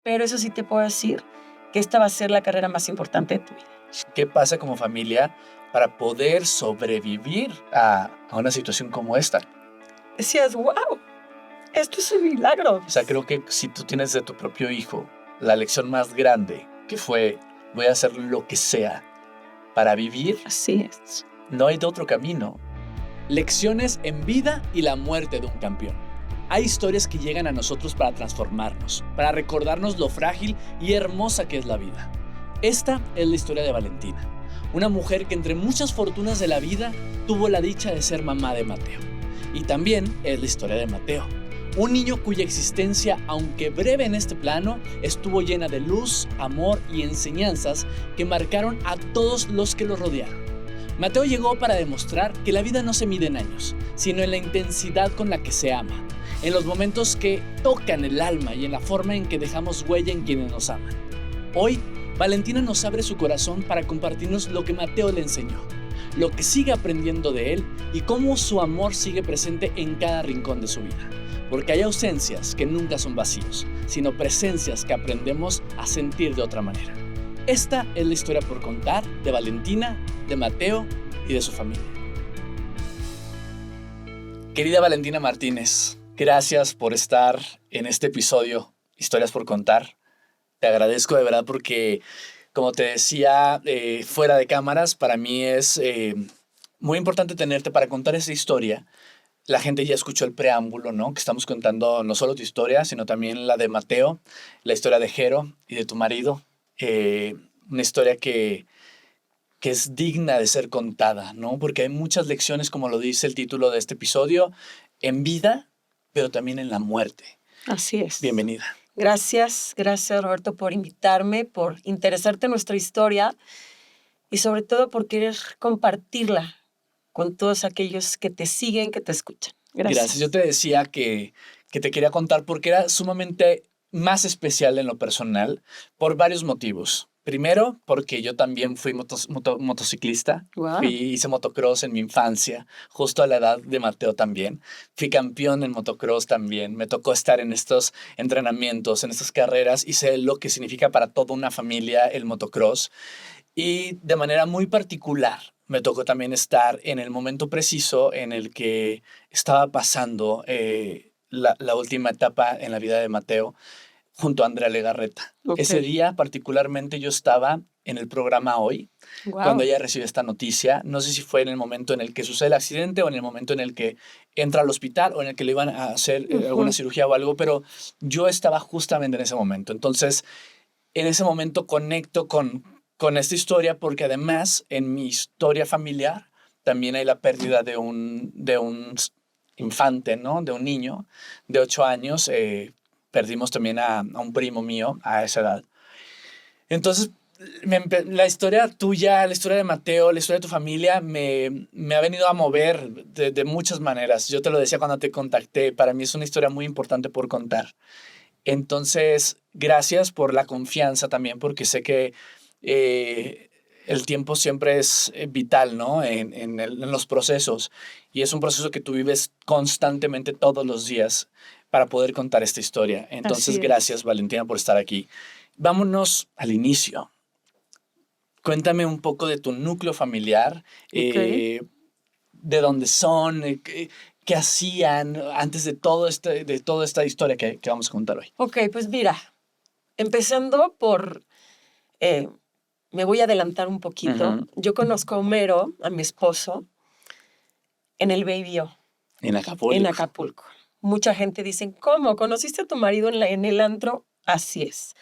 pero eso sí te puedo decir que esta va a ser la carrera más importante de tu vida. ¿Qué pasa como familia para poder sobrevivir a una situación como esta? Decías, wow, esto es un milagro. O sea, creo que si tú tienes de tu propio hijo la lección más grande, que fue, voy a hacer lo que sea para vivir, Así es. no hay de otro camino. Lecciones en vida y la muerte de un campeón. Hay historias que llegan a nosotros para transformarnos, para recordarnos lo frágil y hermosa que es la vida. Esta es la historia de Valentina, una mujer que entre muchas fortunas de la vida tuvo la dicha de ser mamá de Mateo. Y también es la historia de Mateo, un niño cuya existencia, aunque breve en este plano, estuvo llena de luz, amor y enseñanzas que marcaron a todos los que lo rodearon. Mateo llegó para demostrar que la vida no se mide en años, sino en la intensidad con la que se ama, en los momentos que tocan el alma y en la forma en que dejamos huella en quienes nos aman. Hoy, Valentina nos abre su corazón para compartirnos lo que Mateo le enseñó, lo que sigue aprendiendo de él y cómo su amor sigue presente en cada rincón de su vida. Porque hay ausencias que nunca son vacíos, sino presencias que aprendemos a sentir de otra manera. Esta es la historia por contar de Valentina, de Mateo y de su familia. Querida Valentina Martínez, gracias por estar en este episodio, Historias por Contar. Te agradezco de verdad porque, como te decía, fuera de cámaras, para mí es muy importante tenerte para contar esa historia. La gente ya escuchó el preámbulo, ¿no? Que estamos contando no solo tu historia, sino también la de Mateo, la historia de Jero y de tu marido. Una historia que es digna de ser contada, ¿no? Porque hay muchas lecciones, como lo dice el título de este episodio, en vida, pero también en la muerte. Así es. Bienvenida. Gracias Roberto por invitarme, por interesarte en nuestra historia y sobre todo por querer compartirla con todos aquellos que te siguen, que te escuchan. Gracias. Yo te decía que te quería contar porque era sumamente más especial en lo personal por varios motivos. Primero, porque yo también fui motociclista. Wow. Hice motocross en mi infancia, justo a la edad de Mateo también. Fui campeón en motocross también. Me tocó estar en estos entrenamientos, en estas carreras y sé lo que significa para toda una familia el motocross. Y de manera muy particular, me tocó también estar en el momento preciso en el que estaba pasando la última etapa en la vida de Mateo junto a Andrea Legarreta. Okay. Ese día particularmente yo estaba en el programa Hoy, cuando ella recibe esta noticia. No sé si fue en el momento en el que sucede el accidente o en el momento en el que entra al hospital o en el que le iban a hacer alguna cirugía o algo, pero yo estaba justamente en ese momento. Entonces, en ese momento conecto con esta historia porque además en mi historia familiar también hay la pérdida de un infante, ¿no? De un niño de 8 años. Perdimos también a un primo mío a esa edad. Entonces, la historia tuya, la historia de Mateo, la historia de tu familia me ha venido a mover de muchas maneras. Yo te lo decía cuando te contacté, para mí es una historia muy importante por contar. Entonces, gracias por la confianza también, porque sé que el tiempo siempre es vital, ¿no? En los procesos. Y es un proceso que tú vives constantemente todos los días para poder contar esta historia. Entonces, gracias, Valentina, por estar aquí. Vámonos al inicio. Cuéntame un poco de tu núcleo familiar, de dónde son, qué hacían antes de toda esta historia que vamos a contar hoy. Ok, pues mira, empezando por... me voy a adelantar un poquito. Uh-huh. Yo conozco a Homero, a mi esposo, en el Baby O. En Acapulco. En Acapulco. Mucha gente dice, ¿cómo? ¿Conociste a tu marido en el antro? Así es.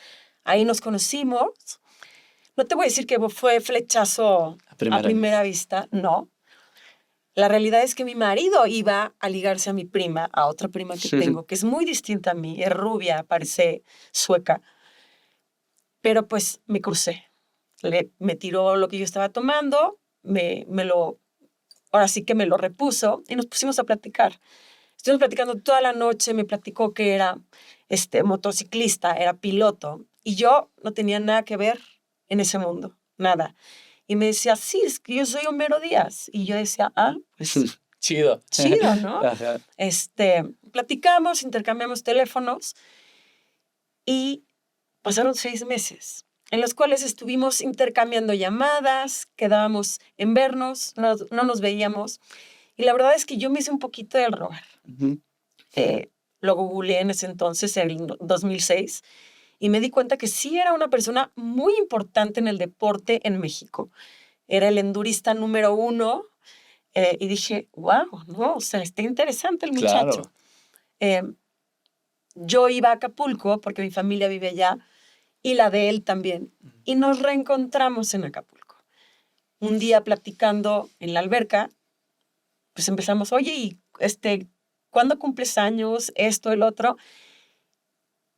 Ahí nos conocimos. No te voy a decir que fue flechazo a primera vista, no. La realidad es que mi marido iba a ligarse a mi prima, a otra prima que tengo, que es muy distinta a mí, es rubia, parece sueca. Pero pues me crucé. Me tiró lo que yo estaba tomando, ahora sí que me lo repuso y nos pusimos a platicar. Estuvimos platicando toda la noche, me platicó que era motociclista, era piloto, y yo no tenía nada que ver en ese mundo, nada. Y me decía, sí, es que yo soy Homero Díaz. Y yo decía, pues... Chido. Chido, ¿no? Platicamos, intercambiamos teléfonos y pasaron 6 meses, en los cuales estuvimos intercambiando llamadas, quedábamos en vernos, no nos veíamos. Y la verdad es que yo me hice un poquito del rogar. Lo googleé en ese entonces, en el 2006, y me di cuenta que sí era una persona muy importante en el deporte en México. Era el endurista número 1, y dije, wow, no, o sea, está interesante el muchacho. Claro. Yo iba a Acapulco porque mi familia vive allá, y la de él también, y nos reencontramos en Acapulco. Un día platicando en la alberca, pues empezamos, oye, ¿y cuándo cumples años? Esto, el otro.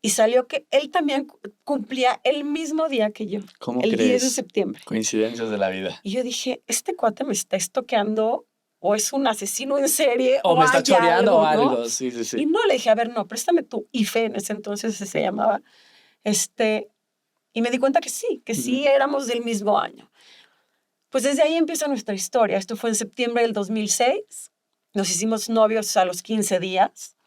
Y salió que él también cumplía el mismo día que yo. ¿Cómo el crees? 10 de septiembre. Coincidencias de la vida. Y yo dije, este cuate me está estoqueando, o es un asesino en serie, o me está choreando o algo, ¿no? Sí. Y no, le dije, a ver, no, préstame tu IFE, en ese entonces se llamaba. Y me di cuenta que sí éramos del mismo año. Pues desde ahí empieza nuestra historia. Esto fue en septiembre del 2006. Nos hicimos novios a los 15 días.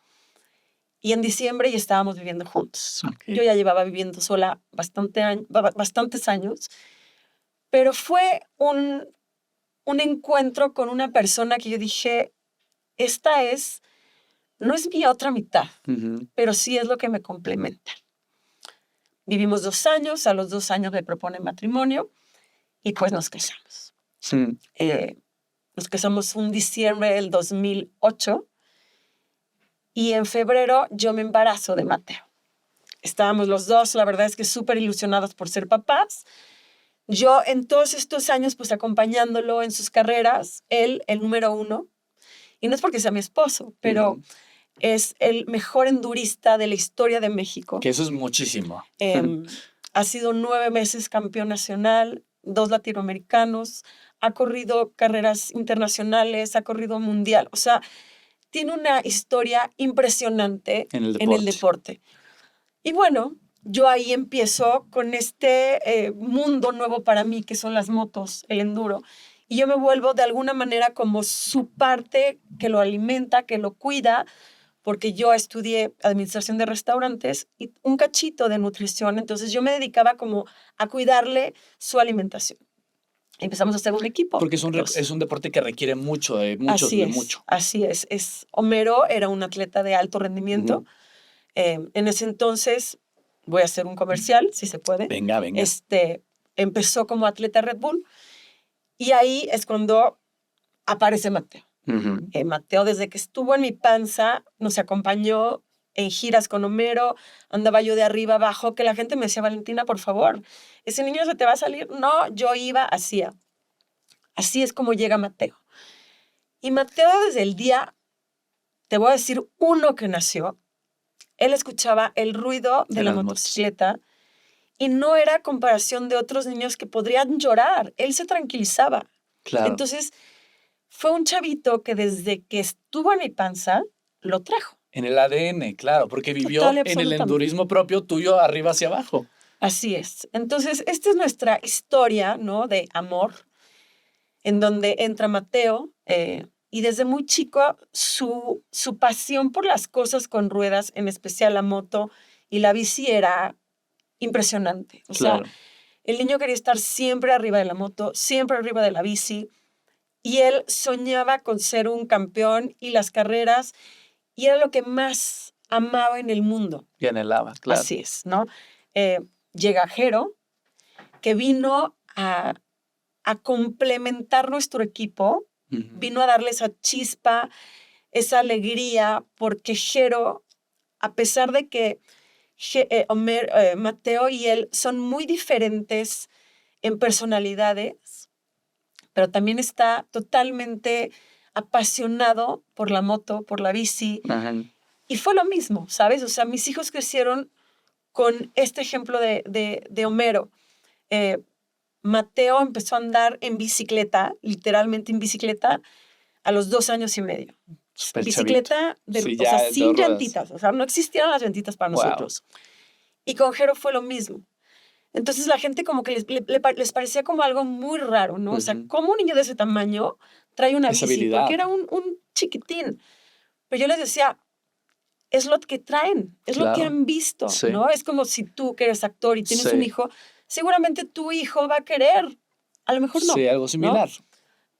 Y en diciembre ya estábamos viviendo juntos. Okay. Yo ya llevaba viviendo sola bastantes años. Pero fue un encuentro con una persona que yo dije, no es mi otra mitad, pero sí es lo que me complementa. Vivimos 2 años, a los 2 años me propone matrimonio y pues nos casamos. Nos casamos un diciembre del 2008 y en febrero yo me embarazo de Mateo. Estábamos los dos, la verdad es que súper ilusionados por ser papás. Yo en todos estos años pues acompañándolo en sus carreras, él el número 1, y no es porque sea mi esposo, pero es el mejor endurista de la historia de México. Que eso es muchísimo. Ha sido 9 meses campeón nacional, 2 latinoamericanos, ha corrido carreras internacionales, ha corrido mundial. O sea, tiene una historia impresionante en el deporte. Y bueno, yo ahí empiezo con este mundo nuevo para mí, que son las motos, el enduro. Y yo me vuelvo de alguna manera como su parte que lo alimenta, que lo cuida, porque yo estudié administración de restaurantes y un cachito de nutrición, entonces yo me dedicaba como a cuidarle su alimentación. Empezamos a hacer un equipo. Porque es un deporte que requiere mucho, mucho. Así es. Homero era un atleta de alto rendimiento. En ese entonces, voy a hacer un comercial, si se puede. Venga. Empezó como atleta Red Bull y ahí es cuando aparece Mateo. Mateo, desde que estuvo en mi panza, nos acompañó en giras con Homero, andaba yo de arriba abajo, que la gente me decía, Valentina, por favor, ese niño se te va a salir. No, yo iba, hacía. Así es como llega Mateo. Y Mateo desde el día, te voy a decir, 1 que nació, él escuchaba el ruido de la motocicleta y no era comparación de otros niños que podrían llorar. Él se tranquilizaba. Claro. Entonces, fue un chavito que desde que estuvo en mi panza, lo trajo. En el ADN, claro, porque vivió en el endurismo propio tuyo arriba hacia abajo. Así es. Entonces, esta es nuestra historia, ¿no? De amor, en donde entra Mateo y desde muy chico su pasión por las cosas con ruedas, en especial la moto y la bici, era impresionante. O sea, el niño quería estar siempre arriba de la moto, siempre arriba de la bici. Y él soñaba con ser un campeón y las carreras, y era lo que más amaba en el mundo. Y anhelaba, claro. Así es, ¿no? Llega Jero, que vino a complementar nuestro equipo, vino a darle esa chispa, esa alegría, porque Jero, a pesar de que Mateo y él son muy diferentes en personalidades, pero también está totalmente apasionado por la moto, por la bici. Y fue lo mismo, ¿sabes? O sea, mis hijos crecieron con este ejemplo de Homero. Mateo empezó a andar en bicicleta, literalmente en bicicleta, a los 2 años y medio. Bicicleta sin llantitas. O sea, no existían las llantitas para nosotros. Y con Jero fue lo mismo. Entonces la gente como que les parecía como algo muy raro, ¿no? O sea, ¿cómo un niño de ese tamaño trae una bici? Porque era un chiquitín. Pero yo les decía, es lo que traen, es lo que han visto, ¿no? Es como si tú que eres actor y tienes un hijo, seguramente tu hijo va a querer, a lo mejor no. Sí, algo similar. ¿No?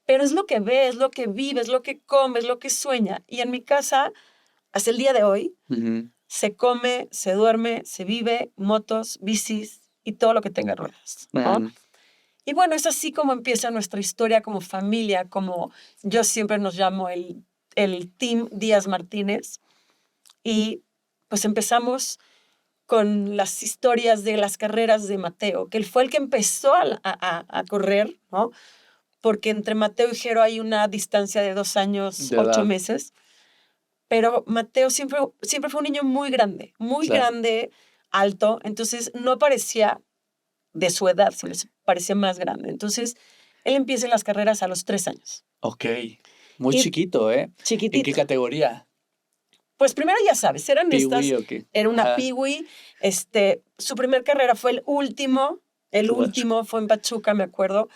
Pero es lo que ve, es lo que vive, es lo que come, es lo que sueña. Y en mi casa, hasta el día de hoy, se come, se duerme, se vive, motos, bicis y todo lo que tenga ruedas, ¿no? Y bueno, es así como empieza nuestra historia como familia, como yo siempre nos llamo el Team Díaz Martínez. Y pues empezamos con las historias de las carreras de Mateo, que él fue el que empezó a correr, ¿no? Porque entre Mateo y Jero hay una distancia de 2 años, 8 meses. Pero Mateo siempre fue un niño muy grande, alto, entonces no parecía de su edad, sino parecía más grande. Entonces, él empieza en las carreras a los 3 años. Ok, muy chiquito, ¿eh? Chiquitito. ¿En qué categoría? Pues primero ya sabes, eran ¿Peewee estas, o qué? era una Peewee, su primer carrera fue el último fue en Pachuca, me acuerdo,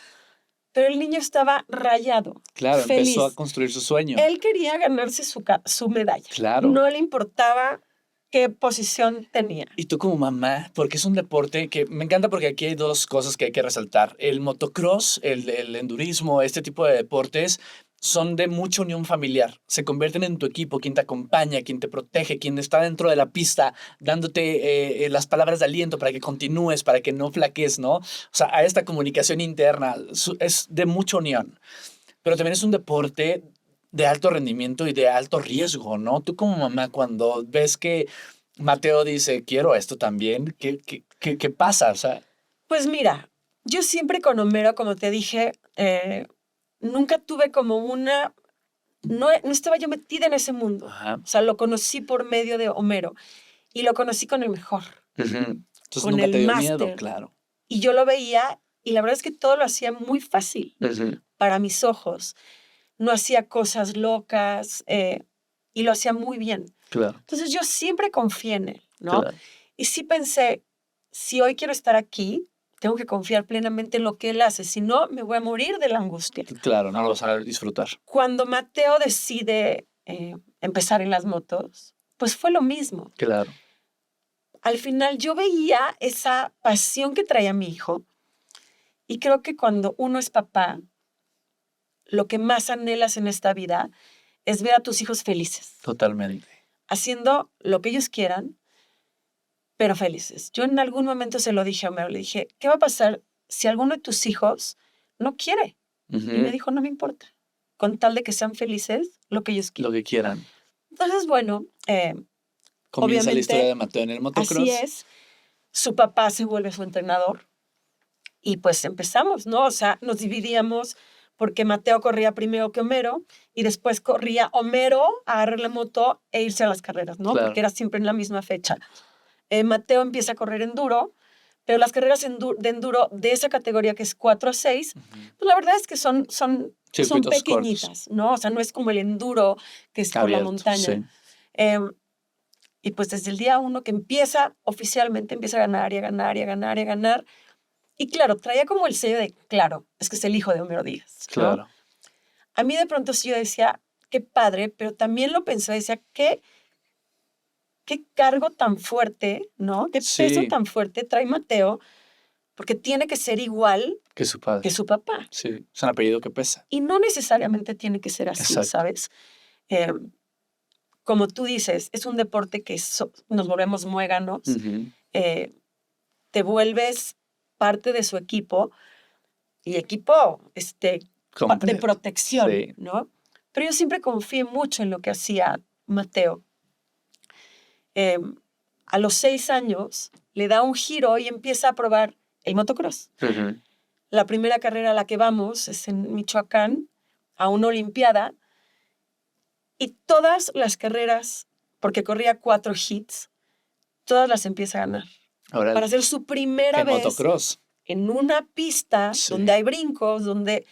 pero el niño estaba rayado, claro, feliz. Empezó a construir su sueño. Él quería ganarse su medalla. Claro. No le importaba qué posición tenía. Y tú como mamá, porque es un deporte que me encanta porque aquí hay 2 cosas que hay que resaltar. El motocross, el endurismo, este tipo de deportes son de mucha unión familiar. Se convierten en tu equipo, quien te acompaña, quien te protege, quien está dentro de la pista, dándote las palabras de aliento para que continúes, para que no flaquees, ¿no? O sea, a esta comunicación interna es de mucha unión. Pero también es un deporte de alto rendimiento y de alto riesgo, ¿no? Tú como mamá, cuando ves que Mateo dice, quiero esto también, ¿qué pasa? O sea, pues mira, yo siempre con Homero, como te dije, nunca tuve como no estaba yo metida en ese mundo. O sea, lo conocí por medio de Homero y lo conocí con el mejor. Entonces con nunca el te dio máster. miedo, claro. Y yo lo veía y la verdad es que todo lo hacía muy fácil para mis ojos. No hacía cosas locas y lo hacía muy bien. Claro. Entonces yo siempre confié en él, ¿no? Claro. Y sí pensé, si hoy quiero estar aquí, tengo que confiar plenamente en lo que él hace, si no, me voy a morir de la angustia. Claro, no lo vas a disfrutar. Cuando Mateo decide empezar en las motos, pues fue lo mismo. Claro. Al final yo veía esa pasión que traía mi hijo y creo que cuando uno es papá, lo que más anhelas en esta vida es ver a tus hijos felices. Totalmente. Haciendo lo que ellos quieran, pero felices. Yo en algún momento se lo dije a Homero, le dije, ¿qué va a pasar si alguno de tus hijos no quiere? Y me dijo, no me importa. Con tal de que sean felices, lo que ellos quieran. Lo que quieran. Entonces, bueno, comienza la historia de Mateo en el motocross. Así es. Su papá se vuelve su entrenador. Y pues empezamos, ¿no? O sea, nos dividíamos porque Mateo corría primero que Homero y después corría Homero a agarrar la moto e irse a las carreras, ¿no? Claro. Porque era siempre en la misma fecha. Mateo empieza a correr enduro, pero las carreras de enduro de esa categoría que es 4 a 6, pues la verdad es que son pequeñitas, cortos, ¿no? O sea, no es como el enduro que es por la montaña. Sí. Y pues desde el día 1 que oficialmente empieza a ganar y a ganar y a ganar y a ganar. Y claro, traía como el sello de, claro, es que es el hijo de Homero Díaz, ¿no? Claro. A mí de pronto sí yo decía, qué padre, pero también lo pensé, decía, qué cargo tan fuerte, ¿no? Qué peso tan fuerte trae Mateo, porque tiene que ser igual que su padre. Que su papá. Sí, es un apellido que pesa. Y no necesariamente tiene que ser así, exacto, ¿sabes? Como tú dices, es un deporte que nos volvemos muéganos, te vuelves parte de su equipo y equipo de protección, sí, ¿no? Pero yo siempre confié mucho en lo que hacía Mateo. A los 6 años le da un giro y empieza a probar el motocross. La primera carrera a la que vamos es en Michoacán, a una olimpiada, y todas las carreras, porque corría 4 hits, todas las empieza a ganar. Ahora, para hacer su primera vez motocross en una pista donde hay brincos, Pero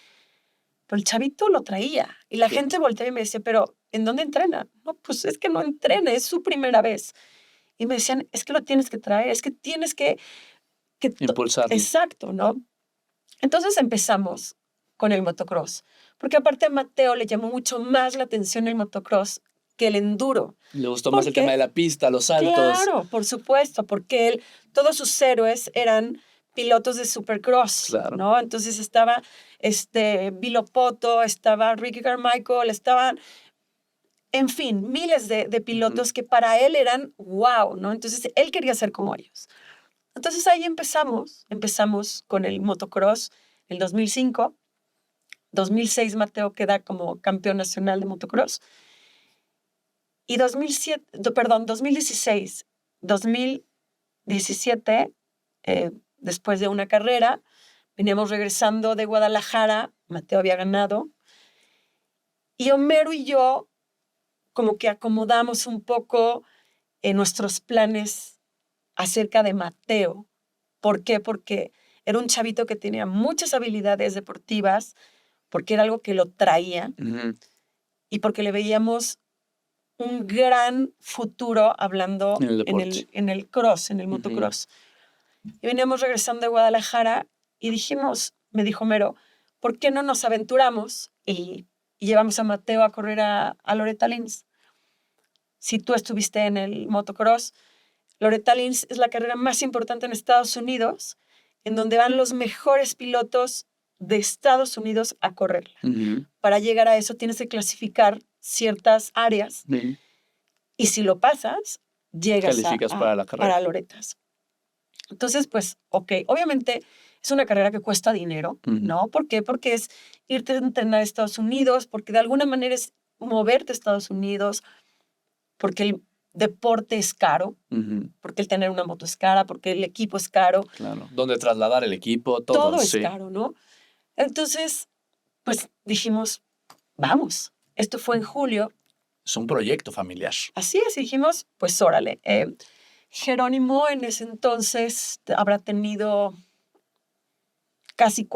el chavito lo traía. Y la gente volteaba y me decía, ¿pero en dónde entrena? No, pues es que no entrena, es su primera vez. Y me decían, es que lo tienes que traer, es que tienes que impulsarlo. Exacto, ¿no? Entonces empezamos con el motocross. Porque aparte a Mateo le llamó mucho más la atención el motocross que el enduro. Le gustó más el tema de la pista, los saltos. Claro, por supuesto, porque todos sus héroes eran pilotos de Supercross, claro. ¿no? Entonces estaba Vilo Poto, estaba Ricky Carmichael, estaban, en fin, miles de pilotos que para él eran wow, ¿no? Entonces él quería ser como ellos. Entonces ahí empezamos con el motocross en 2005. 2006 Mateo queda como campeón nacional de motocross. Y 2016, 2017, después de una carrera, veníamos regresando de Guadalajara, Mateo había ganado, y Homero y yo como que acomodamos un poco nuestros planes acerca de Mateo. ¿Por qué? Porque era un chavito que tenía muchas habilidades deportivas, porque era algo que lo traía, y porque le veíamos un gran futuro hablando en el cross, en el motocross. Y veníamos regresando de Guadalajara y me dijo Homero, ¿por qué no nos aventuramos y llevamos a Mateo a correr a Loretta Lynn's? Si tú estuviste en el motocross, Loretta Lynn's es la carrera más importante en Estados Unidos, en donde van los mejores pilotos de Estados Unidos a correr. Para llegar a eso tienes que clasificar ciertas áreas y si lo pasas, llegas para la carrera. Para Loretas. Entonces, pues, ok, obviamente es una carrera que cuesta dinero, ¿no? ¿Por qué? Porque es irte a entrenar a Estados Unidos, porque de alguna manera es moverte a Estados Unidos, porque el deporte es caro, porque el tener una moto es cara, porque el equipo es caro. Claro, donde trasladar el equipo, todo es caro, ¿no? Entonces, pues dijimos, vamos. Esto fue en julio. Es un proyecto familiar. Así es, dijimos, pues órale. Jerónimo en ese entonces habrá tenido casi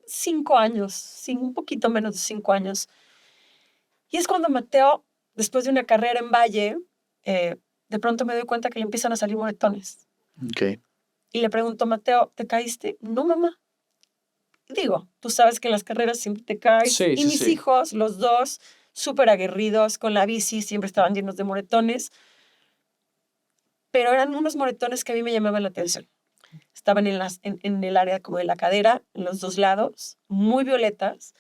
5 años, un poquito menos de 5 años. Y es cuando Mateo, después de una carrera en Valle, de pronto me doy cuenta que le empiezan a salir moretones. Okay. Y le pregunto, Mateo, ¿te caíste? No, mamá. Digo, tú sabes que en las carreras siempre te caes. Sí, y mis hijos, los dos, súper aguerridos con la bici, siempre estaban llenos de moretones. Pero eran unos moretones que a mí me llamaban la atención. Estaban en el área como de la cadera, en los dos lados, muy violetas.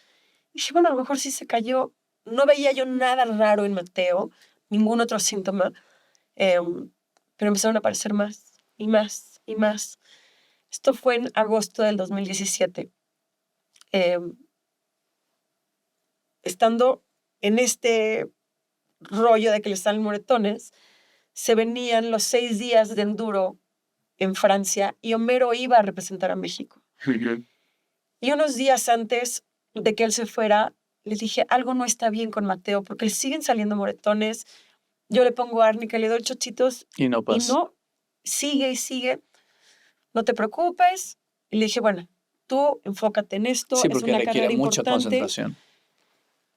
Y dije, bueno, a lo mejor sí se cayó. No veía yo nada raro en Mateo, ningún otro síntoma. Pero empezaron a aparecer más y más y más. Esto fue en agosto del 2017. Estando en este rollo de que le salen moretones, se venían los 6 días de enduro en Francia y Homero iba a representar a México. Y unos días antes de que él se fuera, le dije, algo no está bien con Mateo, porque le siguen saliendo moretones. Yo le pongo árnica, le doy chochitos y no pasa. Y no, sigue y sigue. No te preocupes. Y le dije, bueno, tú enfócate en esto. Sí, porque es una requiere carrera mucha importante. concentración.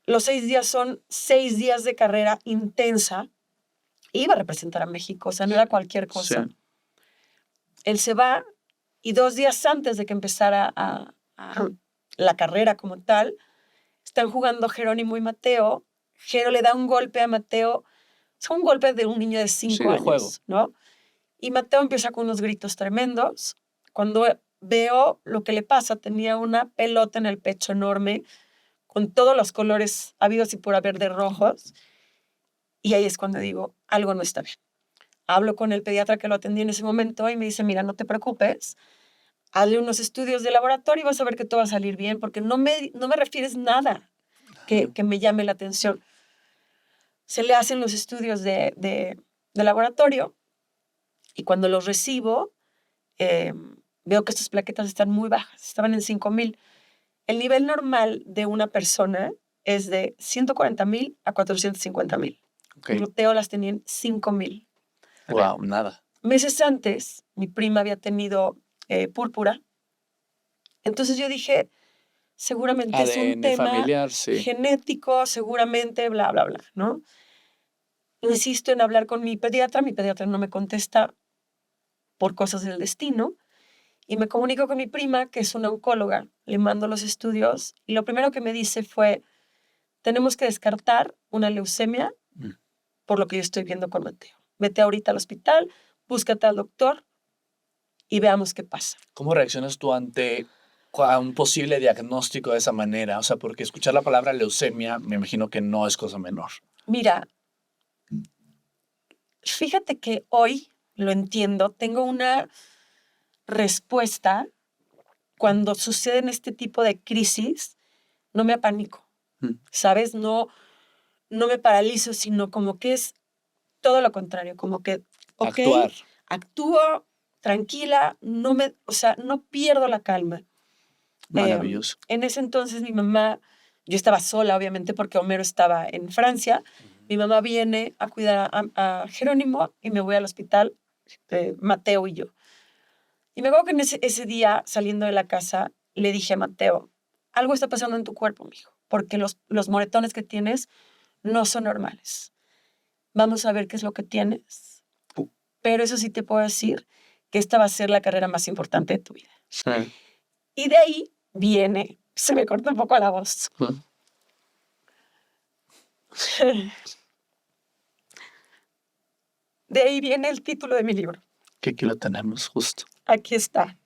Los 6 días son 6 días de carrera intensa. Iba a representar a México, o sea, no era cualquier cosa. Sí. Él se va y 2 días antes de que empezara la carrera como tal, están jugando Jerónimo y Mateo. Jero le da un golpe a Mateo, es un golpe de un niño de 5 años, juego. ¿No? Y Mateo empieza con unos gritos tremendos. Cuando veo lo que le pasa, tenía una pelota en el pecho enorme, con todos los colores habidos y por haber de rojos. Y ahí es cuando digo, algo no está bien. Hablo con el pediatra que lo atendía en ese momento y me dice, mira, no te preocupes, hazle unos estudios de laboratorio y vas a ver que todo va a salir bien, porque no me refieres nada que me llame la atención. Se le hacen los estudios de laboratorio y cuando los recibo, veo que estas plaquetas están muy bajas, estaban en 5,000. El nivel normal de una persona es de 140,000 a 450,000. Okay. Mateo las tenía en 5,000. Wow, nada. Meses antes, mi prima había tenido púrpura. Entonces yo dije, seguramente ADN es un tema familiar, sí. genético, seguramente, bla, bla, bla, ¿no? Insisto en hablar con mi pediatra no me contesta por cosas del destino, y me comunico con mi prima, que es una oncóloga, le mando los estudios, y lo primero que me dice fue, tenemos que descartar una leucemia por lo que yo estoy viendo con Mateo. Vete ahorita al hospital, búscate al doctor y veamos qué pasa. ¿Cómo reaccionas tú ante a un posible diagnóstico de esa manera? O sea, porque escuchar la palabra leucemia me imagino que no es cosa menor. Mira, fíjate que hoy lo entiendo, tengo una respuesta cuando suceden este tipo de crisis, no me apanico, ¿sabes? No me paralizo, sino como que es todo lo contrario, como que, Actuar. Actúo tranquila, no pierdo la calma. Maravilloso. En ese entonces mi mamá, yo estaba sola, obviamente, porque Homero estaba en Francia. Mi mamá viene a cuidar a Jerónimo y me voy al hospital, Mateo y yo. Y me acuerdo que en ese día, saliendo de la casa, le dije a Mateo, algo está pasando en tu cuerpo, mijo, porque los moretones que tienes no son normales. Vamos a ver qué es lo que tienes. Pero eso sí te puedo decir que esta va a ser la carrera más importante de tu vida. Sí. Y de ahí viene, se me corta un poco la voz. De ahí viene el título de mi libro. Que aquí lo tenemos, justo. Aquí está.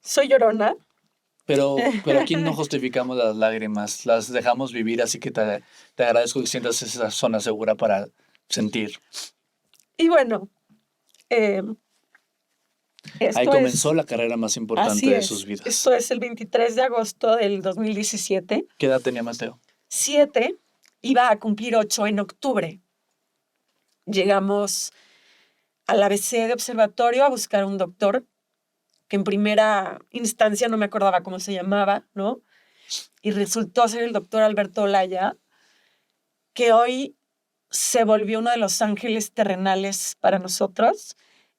Soy llorona. Pero aquí no justificamos las lágrimas, las dejamos vivir, así que te agradezco que sientas esa zona segura para sentir. Y bueno, ahí comenzó la carrera más importante de sus vidas. Esto es el 23 de agosto del 2017. ¿Qué edad tenía Mateo? 7, iba a cumplir 8 en octubre. Llegamos al ABC de Observatorio a buscar un doctor que en primera instancia no me acordaba cómo se llamaba, ¿no? Y resultó ser el doctor Alberto Olaya, que hoy se volvió uno de los ángeles terrenales para nosotros,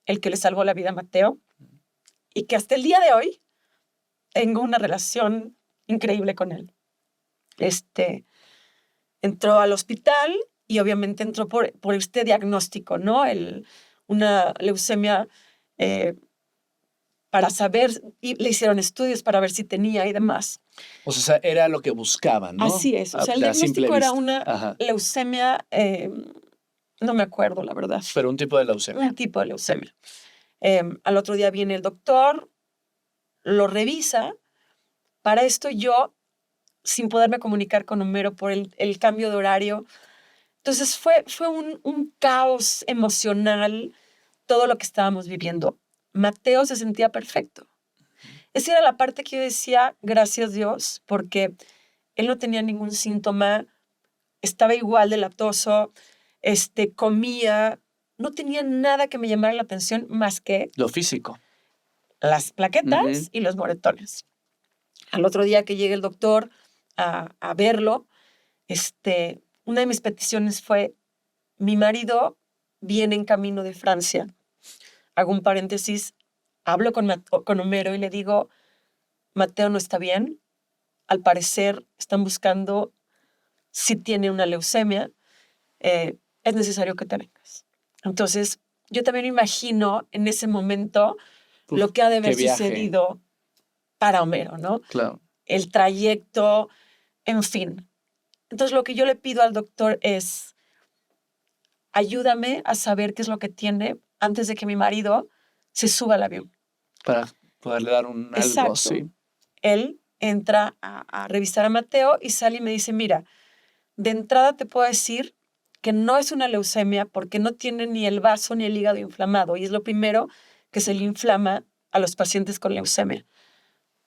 el que le salvó la vida a Mateo, y que hasta el día de hoy tengo una relación increíble con él. Entró al hospital y obviamente entró por este diagnóstico, ¿no? Una leucemia para saber, y le hicieron estudios para ver si tenía y demás. O sea, era lo que buscaban, ¿no? Así es. O sea, el diagnóstico era una leucemia, no me acuerdo, la verdad. Pero un tipo de leucemia. Un tipo de leucemia. Al otro día viene el doctor, lo revisa. Para esto yo, sin poderme comunicar con Homero por el cambio de horario. Entonces fue un caos emocional todo lo que estábamos viviendo. Mateo se sentía perfecto. Esa era la parte que yo decía, gracias Dios, porque él no tenía ningún síntoma, estaba igual de latoso, comía, no tenía nada que me llamara la atención más que lo físico. Las plaquetas y los moretones. Al otro día que llegue el doctor a verlo, una de mis peticiones fue, mi marido viene en camino de Francia. Hago un paréntesis, hablo con Homero y le digo, Mateo no está bien, al parecer están buscando si tiene una leucemia, es necesario que te vengas. Entonces, yo también imagino en ese momento lo que ha de haber sucedido para Homero, ¿no? Claro. El trayecto, en fin. Entonces, lo que yo le pido al doctor es, ayúdame a saber qué es lo que tiene antes de que mi marido se suba al avión. Para poderle dar algo, sí. Él entra a revisar a Mateo y sale y me dice, mira, de entrada te puedo decir que no es una leucemia porque no tiene ni el vaso ni el hígado inflamado y es lo primero que se le inflama a los pacientes con leucemia.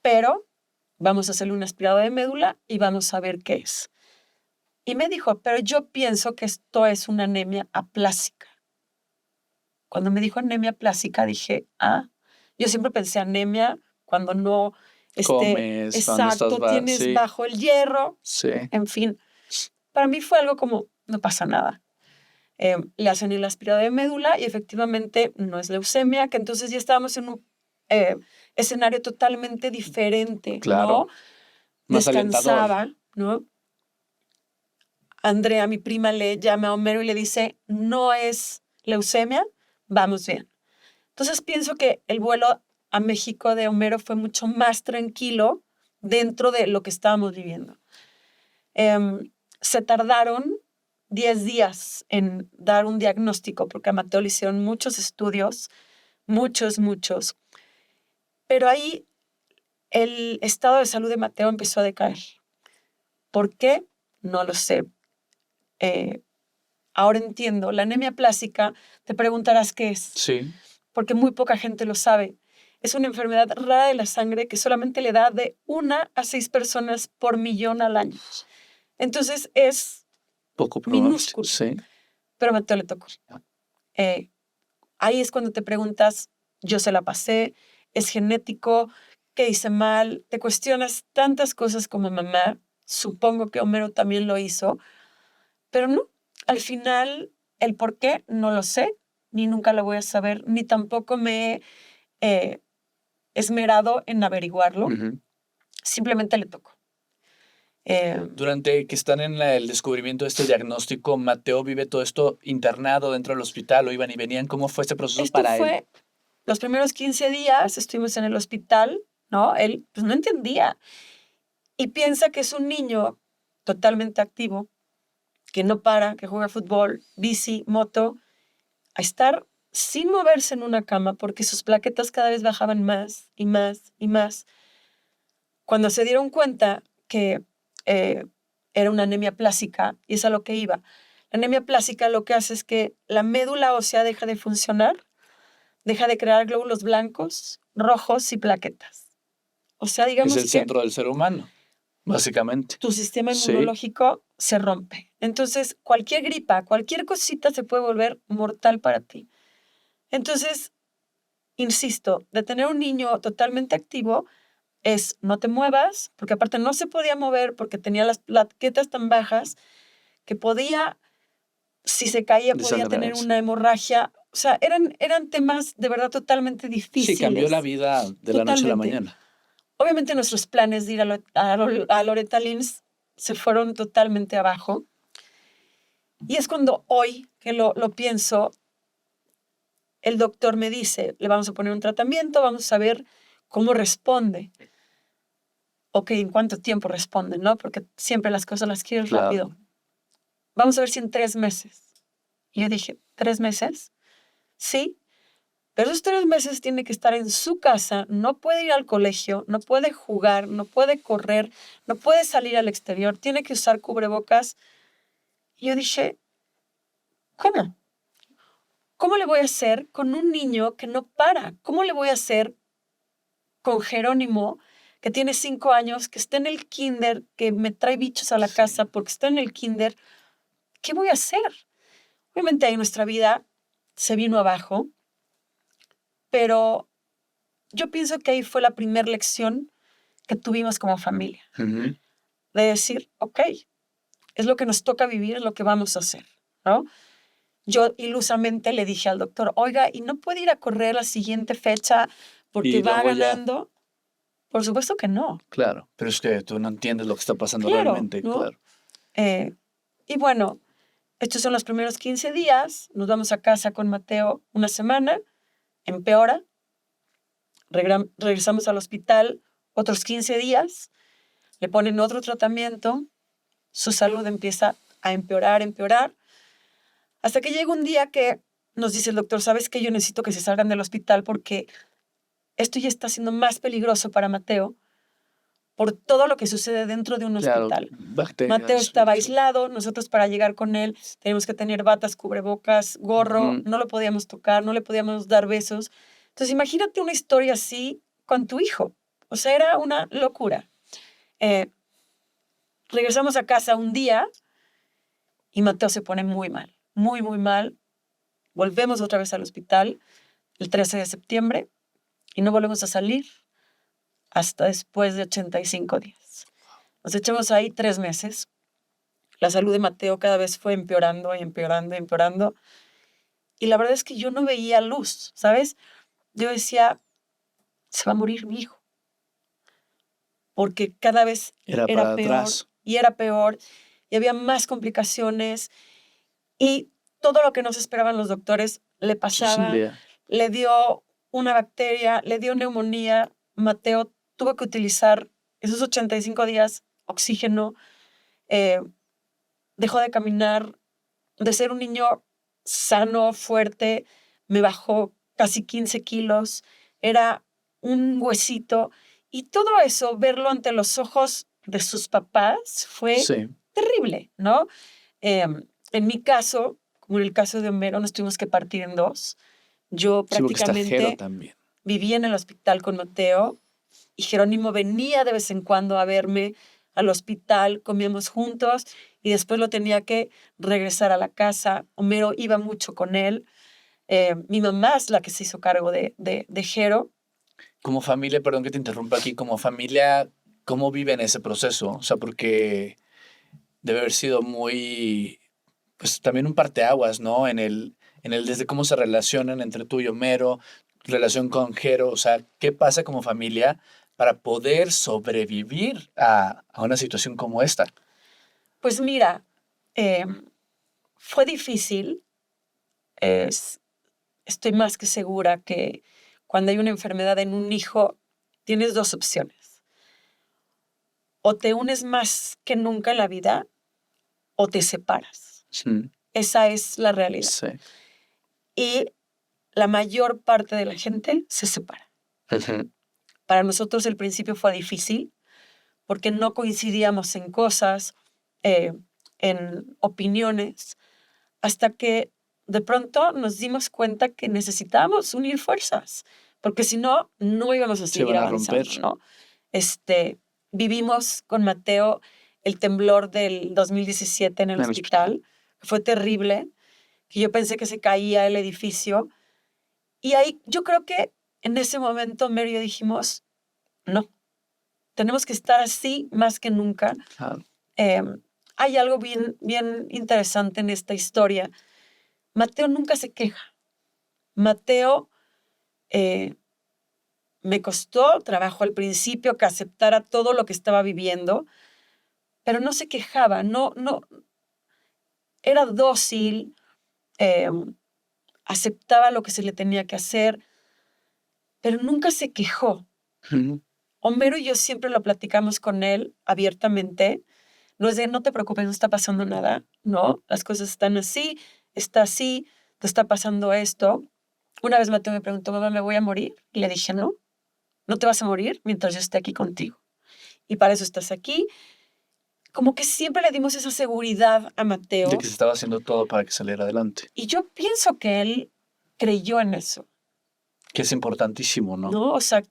Pero vamos a hacerle un aspirado de médula y vamos a ver qué es. Y me dijo, pero yo pienso que esto es una anemia aplásica. Cuando me dijo anemia aplásica dije, yo siempre pensé anemia cuando no comes, exacto, tienes bajo el hierro, en fin. Para mí fue algo como, no pasa nada. Le hacen el aspirado de médula y efectivamente no es leucemia, que entonces ya estábamos en un escenario totalmente diferente, claro. ¿no? Descansaba, ¿no? Andrea, mi prima, le llama a Homero y le dice, no es leucemia, vamos bien. Entonces pienso que el vuelo a México de Homero fue mucho más tranquilo dentro de lo que estábamos viviendo. Se tardaron 10 días en dar un diagnóstico, porque a Mateo le hicieron muchos estudios, muchos. Pero ahí el estado de salud de Mateo empezó a decaer. ¿Por qué? No lo sé. Ahora entiendo. La anemia plástica, te preguntarás qué es. Sí. Porque muy poca gente lo sabe. Es una enfermedad rara de la sangre que solamente le da de 1 a 6 personas por millón al año. Entonces es poco probable, minúsculo. Sí. Pero a Mateo le tocó. Ahí es cuando te preguntas, yo se la pasé, es genético, ¿qué hice mal? Te cuestionas tantas cosas como mamá. Supongo que Homero también lo hizo, pero no. Al final, el por qué no lo sé, ni nunca lo voy a saber, ni tampoco me he esmerado en averiguarlo. Simplemente le tocó. Durante que están en el descubrimiento de este diagnóstico, Mateo vive todo esto internado dentro del hospital, o iban y venían. ¿Cómo fue este proceso para él? Los primeros 15 días estuvimos en el hospital, ¿no? Él pues no entendía y piensa que es un niño totalmente activo, que no para, que juega fútbol, bici, moto, a estar sin moverse en una cama porque sus plaquetas cada vez bajaban más y más y más. Cuando se dieron cuenta que era una anemia plástica, y es a lo que iba. La anemia plástica lo que hace es que la médula ósea deja de funcionar, deja de crear glóbulos blancos, rojos y plaquetas. O sea, digamos es el centro del ser humano, básicamente. Tu sistema inmunológico se rompe. Entonces, cualquier gripa, cualquier cosita se puede volver mortal para ti. Entonces, insisto, de tener un niño totalmente activo es no te muevas, porque aparte no se podía mover porque tenía las plaquetas tan bajas que podía, si se caía, podía tener una hemorragia. O sea, eran temas de verdad totalmente difíciles. Sí, cambió la vida de la noche a la mañana. Obviamente nuestros planes de ir a Loretta Lynn's se fueron totalmente abajo. Y es cuando hoy que lo pienso, el doctor me dice, le vamos a poner un tratamiento, vamos a ver cómo responde. Ok, ¿en cuánto tiempo responde? ¿No? Porque siempre las cosas las quieres rápido. Vamos a ver si en 3 meses. Y yo dije, ¿3 meses? Sí. Pero esos 3 meses tiene que estar en su casa, no puede ir al colegio, no puede jugar, no puede correr, no puede salir al exterior, tiene que usar cubrebocas. Y yo dije, ¿cómo? ¿Cómo le voy a hacer con un niño que no para? ¿Cómo le voy a hacer con Jerónimo, que tiene 5 años, que está en el kinder, que me trae bichos a la casa porque está en el kinder? ¿Qué voy a hacer? Obviamente ahí nuestra vida se vino abajo, pero yo pienso que ahí fue la primera lección que tuvimos como familia. De decir, ok, es lo que nos toca vivir, es lo que vamos a hacer, ¿no? Yo ilusamente le dije al doctor, oiga, ¿y no puede ir a correr la siguiente fecha porque va ganando? Por supuesto que no. Claro, pero es que tú no entiendes lo que está pasando realmente, ¿no? Claro. Y bueno, estos son los primeros 15 días, nos vamos a casa con Mateo una semana, empeora, regresamos al hospital otros 15 días, le ponen otro tratamiento, su salud empieza a empeorar, hasta que llega un día que nos dice el doctor, ¿sabes qué? Yo necesito que se salgan del hospital porque esto ya está siendo más peligroso para Mateo por todo lo que sucede dentro de un hospital. Mateo estaba aislado, nosotros para llegar con él teníamos que tener batas, cubrebocas, gorro, no lo podíamos tocar, no le podíamos dar besos. Entonces imagínate una historia así con tu hijo. O sea, era una locura. Regresamos a casa un día y Mateo se pone muy mal, muy mal. Volvemos otra vez al hospital el 13 de septiembre y no volvemos a salir hasta después de 85 días. Nos echamos ahí 3 meses. La salud de Mateo cada vez fue empeorando y empeorando. Y la verdad es que yo no veía luz, ¿sabes? Yo decía, se va a morir mi hijo. Porque cada vez era peor atrás. Y era peor y había más complicaciones y todo lo que nos esperaban los doctores le pasaba. Le dio una bacteria, le dio neumonía. Mateo tuvo que utilizar esos 85 días oxígeno, dejó de caminar, de ser un niño sano, fuerte, me bajó casi 15 kilos, era un huesito, y todo eso, verlo ante los ojos de sus papás, fue terrible, ¿no? En mi caso, como en el caso de Homero, nos tuvimos que partir en dos. Yo prácticamente vivía en el hospital con Mateo, y Jerónimo venía de vez en cuando a verme al hospital, comíamos juntos, y después lo tenía que regresar a la casa. Homero iba mucho con él. Mi mamá es la que se hizo cargo de Jero. Como familia, perdón que te interrumpa aquí, como familia, ¿cómo viven ese proceso? O sea, porque debe haber sido muy, pues también un parteaguas, ¿no? En el desde cómo se relacionan entre tú y Homero, relación con Jero, o sea, ¿qué pasa como familia para poder sobrevivir a una situación como esta? Pues mira, fue difícil. Estoy más que segura que cuando hay una enfermedad en un hijo, tienes dos opciones. O te unes más que nunca en la vida, o te separas. Sí. Esa es la realidad. Sí. Y la mayor parte de la gente se separa. Para nosotros el principio fue difícil porque no coincidíamos en cosas, en opiniones, hasta que de pronto nos dimos cuenta que necesitábamos unir fuerzas, porque si no, no íbamos a seguir avanzando, ¿no? Vivimos con Mateo el temblor del 2017 en el hospital. Fue terrible, que yo pensé que se caía el edificio. Y ahí yo creo que en ese momento Mary y yo dijimos, no, tenemos que estar así más que nunca. Hay algo bien, bien interesante en esta historia. Mateo nunca se queja. Mateo me costó trabajo al principio que aceptara todo lo que estaba viviendo, pero no se quejaba, no, era dócil, aceptaba lo que se le tenía que hacer, pero nunca se quejó. Homero y yo siempre lo platicamos con él abiertamente. No es de, no te preocupes, no está pasando nada. No, las cosas están así, está así, te está pasando esto. Una vez Mateo me preguntó, mamá, ¿me voy a morir? Y le dije, no, no te vas a morir mientras yo esté aquí contigo. Y para eso estás aquí. Como que siempre le dimos esa seguridad a Mateo. De que se estaba haciendo todo para que saliera adelante. Y yo pienso que él creyó en eso. Que es importantísimo, ¿no? No, o sea,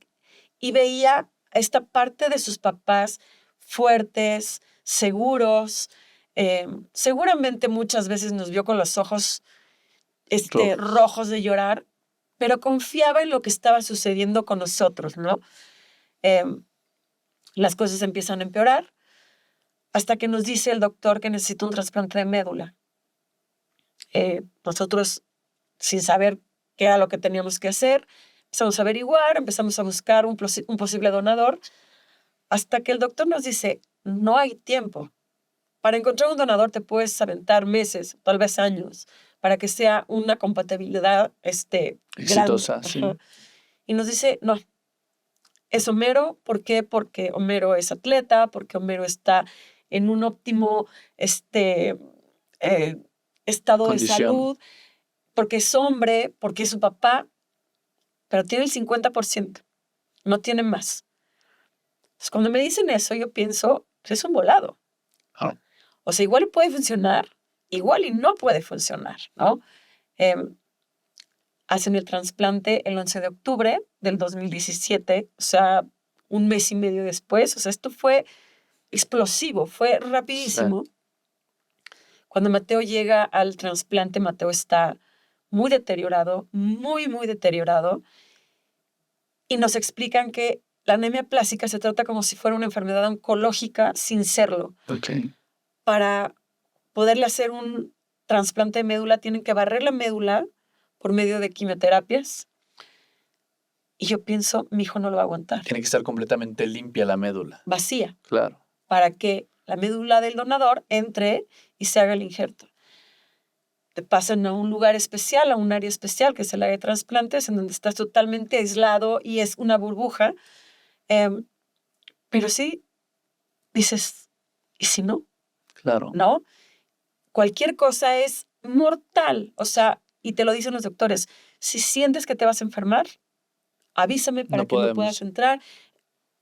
y veía esta parte de sus papás fuertes, seguros. Seguramente muchas veces nos vio con los ojos rojos de llorar, pero confiaba en lo que estaba sucediendo con nosotros, ¿no? Las cosas empiezan a empeorar hasta que nos dice el doctor que necesita un trasplante de médula. Nosotros, sin saber qué era lo que teníamos que hacer, empezamos a averiguar, empezamos a buscar un posible donador, hasta que el doctor nos dice, no hay tiempo. Para encontrar un donador te puedes aventar meses, tal vez años, para que sea una compatibilidad exitosa, grande. Sí. Y nos dice, no, es Homero. ¿Por qué? Porque Homero es atleta, porque Homero está en un óptimo estado de salud, porque es hombre, porque es su papá, pero tiene el 50%, no tiene más. Entonces, cuando me dicen eso, yo pienso, es un volado. O sea, igual puede funcionar, igual y no puede funcionar, ¿no? Hacen el trasplante el 11 de octubre del 2017, o sea, un mes y medio después. O sea, esto fue explosivo, fue rapidísimo. Cuando Mateo llega al trasplante, Mateo está muy deteriorado, muy, muy deteriorado. Y nos explican que la anemia plástica se trata como si fuera una enfermedad oncológica sin serlo. Para poderle hacer un trasplante de médula, tienen que barrer la médula por medio de quimioterapias. Y yo pienso, mi hijo no lo va a aguantar. Tiene que estar completamente limpia la médula. Vacía. Claro. Para que la médula del donador entre y se haga el injerto. Te pasan a un lugar especial, a un área especial, que es el área de trasplantes, en donde estás totalmente aislado y es una burbuja. Pero sí, dices, ¿y si no? Claro. ¿No? Cualquier cosa es mortal. O sea, y te lo dicen los doctores, si sientes que te vas a enfermar, avísame para que no puedas entrar.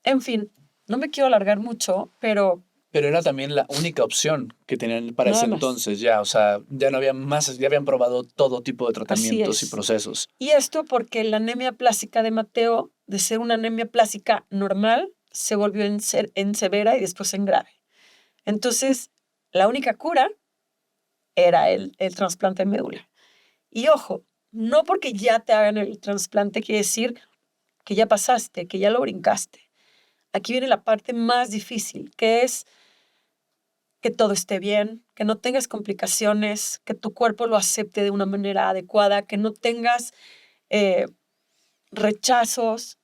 En fin, no me quiero alargar mucho, pero... Pero era también la única opción que tenían para ese entonces ya, o sea, ya no había más, ya habían probado todo tipo de tratamientos y procesos. Y esto porque la anemia plástica de Mateo, de ser una anemia plástica normal, se volvió en severa y después en grave. Entonces, la única cura era el trasplante de médula. Y ojo, no porque ya te hagan el trasplante quiere decir que ya pasaste, que ya lo brincaste. Aquí viene la parte más difícil, que es que todo esté bien, que no tengas complicaciones, que tu cuerpo lo acepte de una manera adecuada, que no tengas rechazos.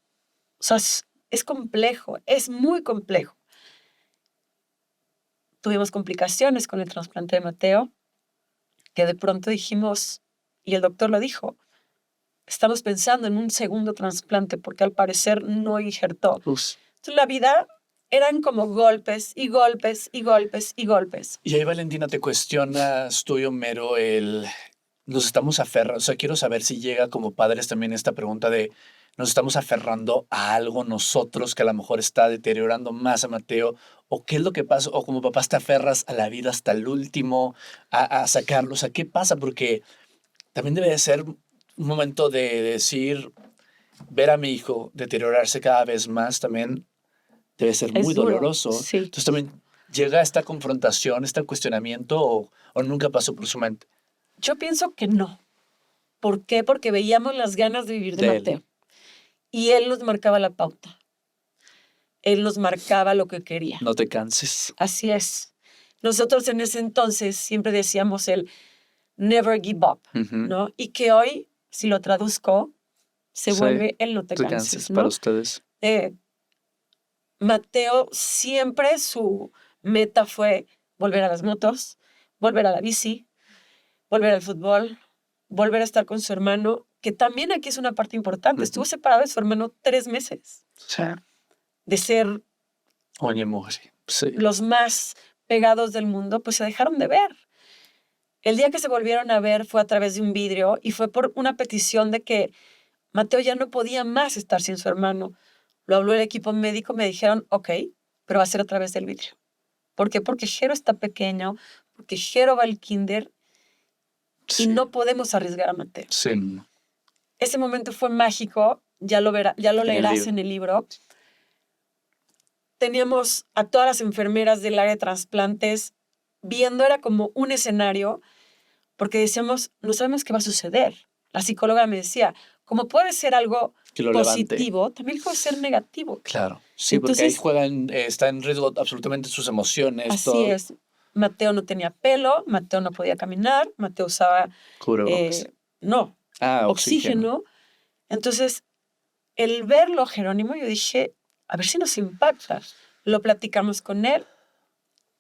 O sea, es complejo, es muy complejo. Tuvimos complicaciones con el trasplante de Mateo, que de pronto dijimos, y el doctor lo dijo, estamos pensando en un segundo trasplante porque al parecer no injertó. Entonces la vida eran como golpes y golpes y golpes y golpes. Y ahí, Valentina, te cuestionas tú y Homero nos estamos aferrando, o sea, quiero saber si llega como padres también esta pregunta de nos estamos aferrando a algo nosotros que a lo mejor está deteriorando más a Mateo, o qué es lo que pasa, o como papás te aferras a la vida hasta el último, a sacarlo, o sea, ¿qué pasa? Porque también debe de ser un momento de decir, ver a mi hijo deteriorarse cada vez más también debe ser muy doloroso. Sí. Entonces también llega esta confrontación, este cuestionamiento, o nunca pasó por su mente. Yo pienso que no. ¿Por qué? Porque veíamos las ganas de vivir de Mateo. Y él nos marcaba la pauta. Él nos marcaba lo que quería. No te canses. Así es. Nosotros en ese entonces siempre decíamos el never give up, ¿no? Y que hoy, si lo traduzco, se vuelve el no te canses, ¿no? Para ustedes. Mateo siempre su meta fue volver a las motos, volver a la bici, volver al fútbol, volver a estar con su hermano, que también aquí es una parte importante. Estuvo separado de su hermano 3 meses. Sí. De ser los más pegados del mundo, pues se dejaron de ver. El día que se volvieron a ver fue a través de un vidrio y fue por una petición de que Mateo ya no podía más estar sin su hermano. Lo habló el equipo médico, me dijeron, ok, pero va a ser a través del vidrio. ¿Por qué? Porque Jero está pequeño, porque Jero va al kinder y no podemos arriesgar a Mateo. Sí. Ese momento fue mágico, ya lo leerás en el libro. Teníamos a todas las enfermeras del área de trasplantes viendo, era como un escenario, porque decíamos, no sabemos qué va a suceder. La psicóloga me decía, como puede ser algo positivo, levante, también puede ser negativo. Claro, sí, entonces, porque ahí está en riesgo absolutamente sus emociones. Así es. Mateo no tenía pelo, Mateo no podía caminar, Mateo usaba oxígeno. Entonces, el verlo, Jerónimo, yo dije, a ver si nos impacta. Lo platicamos con él.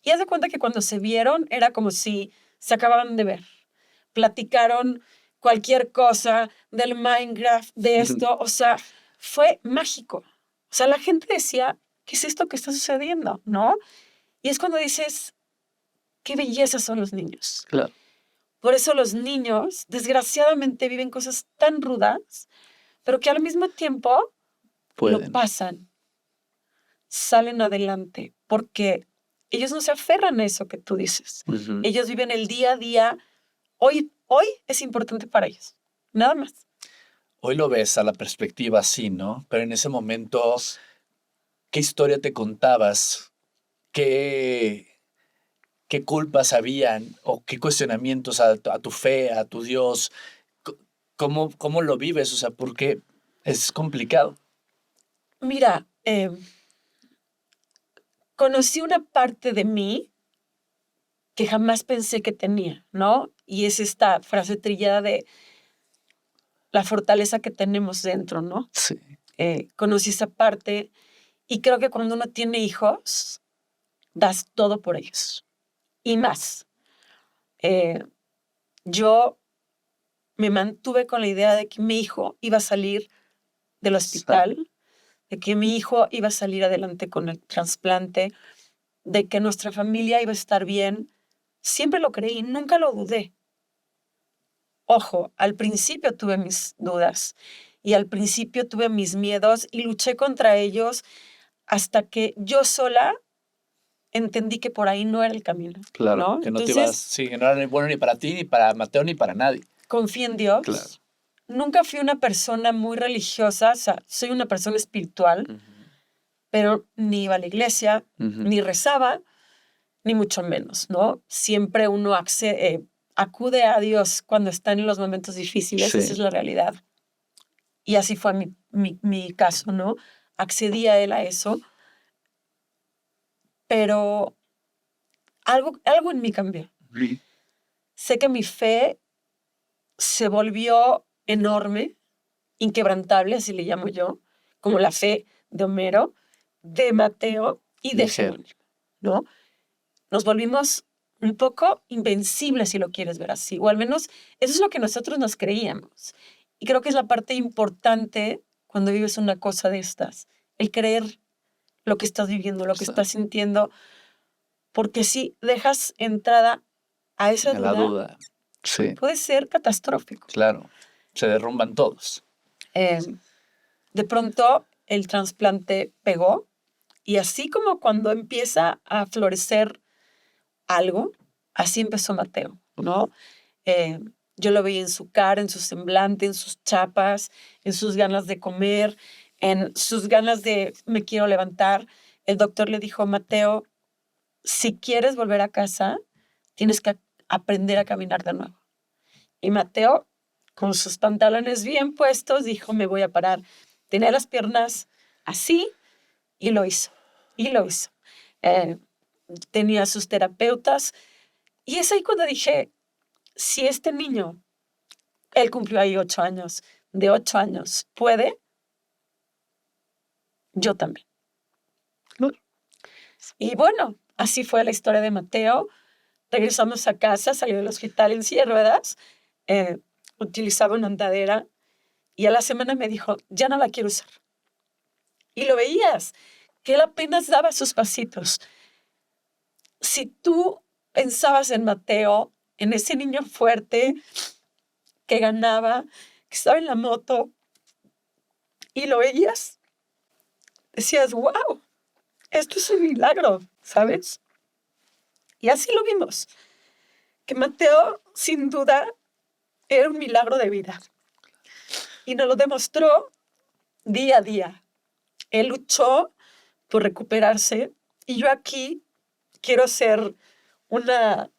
Y haz de cuenta que cuando se vieron era como si se acababan de ver. Platicaron cualquier cosa del Minecraft, de esto. O sea, fue mágico. O sea, la gente decía, ¿qué es esto que está sucediendo? ¿No? Y es cuando dices, qué belleza son los niños. Claro. Por eso los niños, desgraciadamente, viven cosas tan rudas, pero que al mismo tiempo lo pasan, salen adelante, porque ellos no se aferran a eso que tú dices. Ellos viven el día a día. Hoy es importante para ellos, nada más. Hoy lo ves a la perspectiva así, ¿no? Pero en ese momento, ¿qué historia te contabas? ¿Qué culpas habían? ¿O qué cuestionamientos a tu fe, a tu Dios? ¿Cómo lo vives? O sea, ¿por qué es complicado? Mira, conocí una parte de mí que jamás pensé que tenía, ¿no? Y es esta frase trillada de la fortaleza que tenemos dentro, ¿no? Sí. Conocí esa parte y creo que cuando uno tiene hijos, das todo por ellos y más. Yo me mantuve con la idea de que mi hijo iba a salir del hospital, de que mi hijo iba a salir adelante con el trasplante, de que nuestra familia iba a estar bien. Siempre lo creí, nunca lo dudé. Ojo, al principio tuve mis dudas y al principio tuve mis miedos y luché contra ellos hasta que yo sola entendí que por ahí no era el camino. Claro, ¿no? que no te ibas, sí, que no era ni bueno ni para ti, ni para Mateo, ni para nadie. Confié en Dios. Claro. Nunca fui una persona muy religiosa, o sea, soy una persona espiritual, pero ni iba a la iglesia, ni rezaba, ni mucho menos, ¿no? Siempre uno acude a Dios cuando están en los momentos difíciles, esa es la realidad. Y así fue mi caso, ¿no? Accedí a él a eso, pero algo en mí cambió. Sé que mi fe se volvió enorme, inquebrantable, así le llamo yo, como la fe de Homero, de Mateo y de Jerónimo, ¿no? Nos volvimos un poco invencibles, si lo quieres ver así, o al menos eso es lo que nosotros nos creíamos. Y creo que es la parte importante cuando vives una cosa de estas, el creer lo que estás viviendo, lo que estás sintiendo, porque si dejas entrada a esa duda, la duda, sí, puede ser catastrófico. Claro, se derrumban todos. De pronto el trasplante pegó y así como cuando empieza a florecer algo, así empezó Mateo, ¿no? Yo lo veía en su cara, en su semblante, en sus chapas, en sus ganas de comer, en sus ganas de me quiero levantar. El doctor le dijo, Mateo, si quieres volver a casa, tienes que aprender a caminar de nuevo. Y Mateo, con sus pantalones bien puestos, dijo, me voy a parar. Tenía las piernas así y lo hizo. Y lo hizo. Tenía sus terapeutas. Y es ahí cuando dije, si este niño, él cumplió ahí 8 años, de 8 años, puede, yo también. Y bueno, así fue la historia de Mateo. Regresamos a casa, salió del hospital en silla de ruedas, utilizaba una andadera y a la semana me dijo, ya no la quiero usar. Y lo veías, que él apenas daba sus pasitos. Si tú pensabas en Mateo, en ese niño fuerte que ganaba, que estaba en la moto, y lo veías, decías, wow, esto es un milagro, ¿sabes? Y así lo vimos, que Mateo, sin duda, era un milagro de vida. Y nos lo demostró día a día. Él luchó por recuperarse y yo aquí quiero hacer una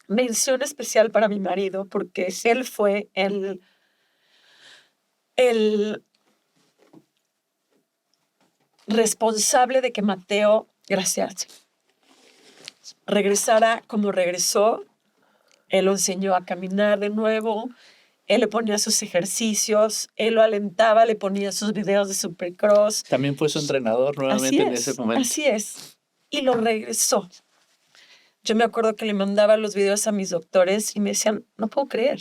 mención especial para mi marido porque él fue el responsable de que Mateo, gracias, regresara como regresó. Él lo enseñó a caminar de nuevo, él le ponía sus ejercicios, él lo alentaba, le ponía sus videos de Supercross. También fue su entrenador nuevamente en ese momento. Así es, y lo regresó. Yo me acuerdo que le mandaba los videos a mis doctores y me decían, no puedo creer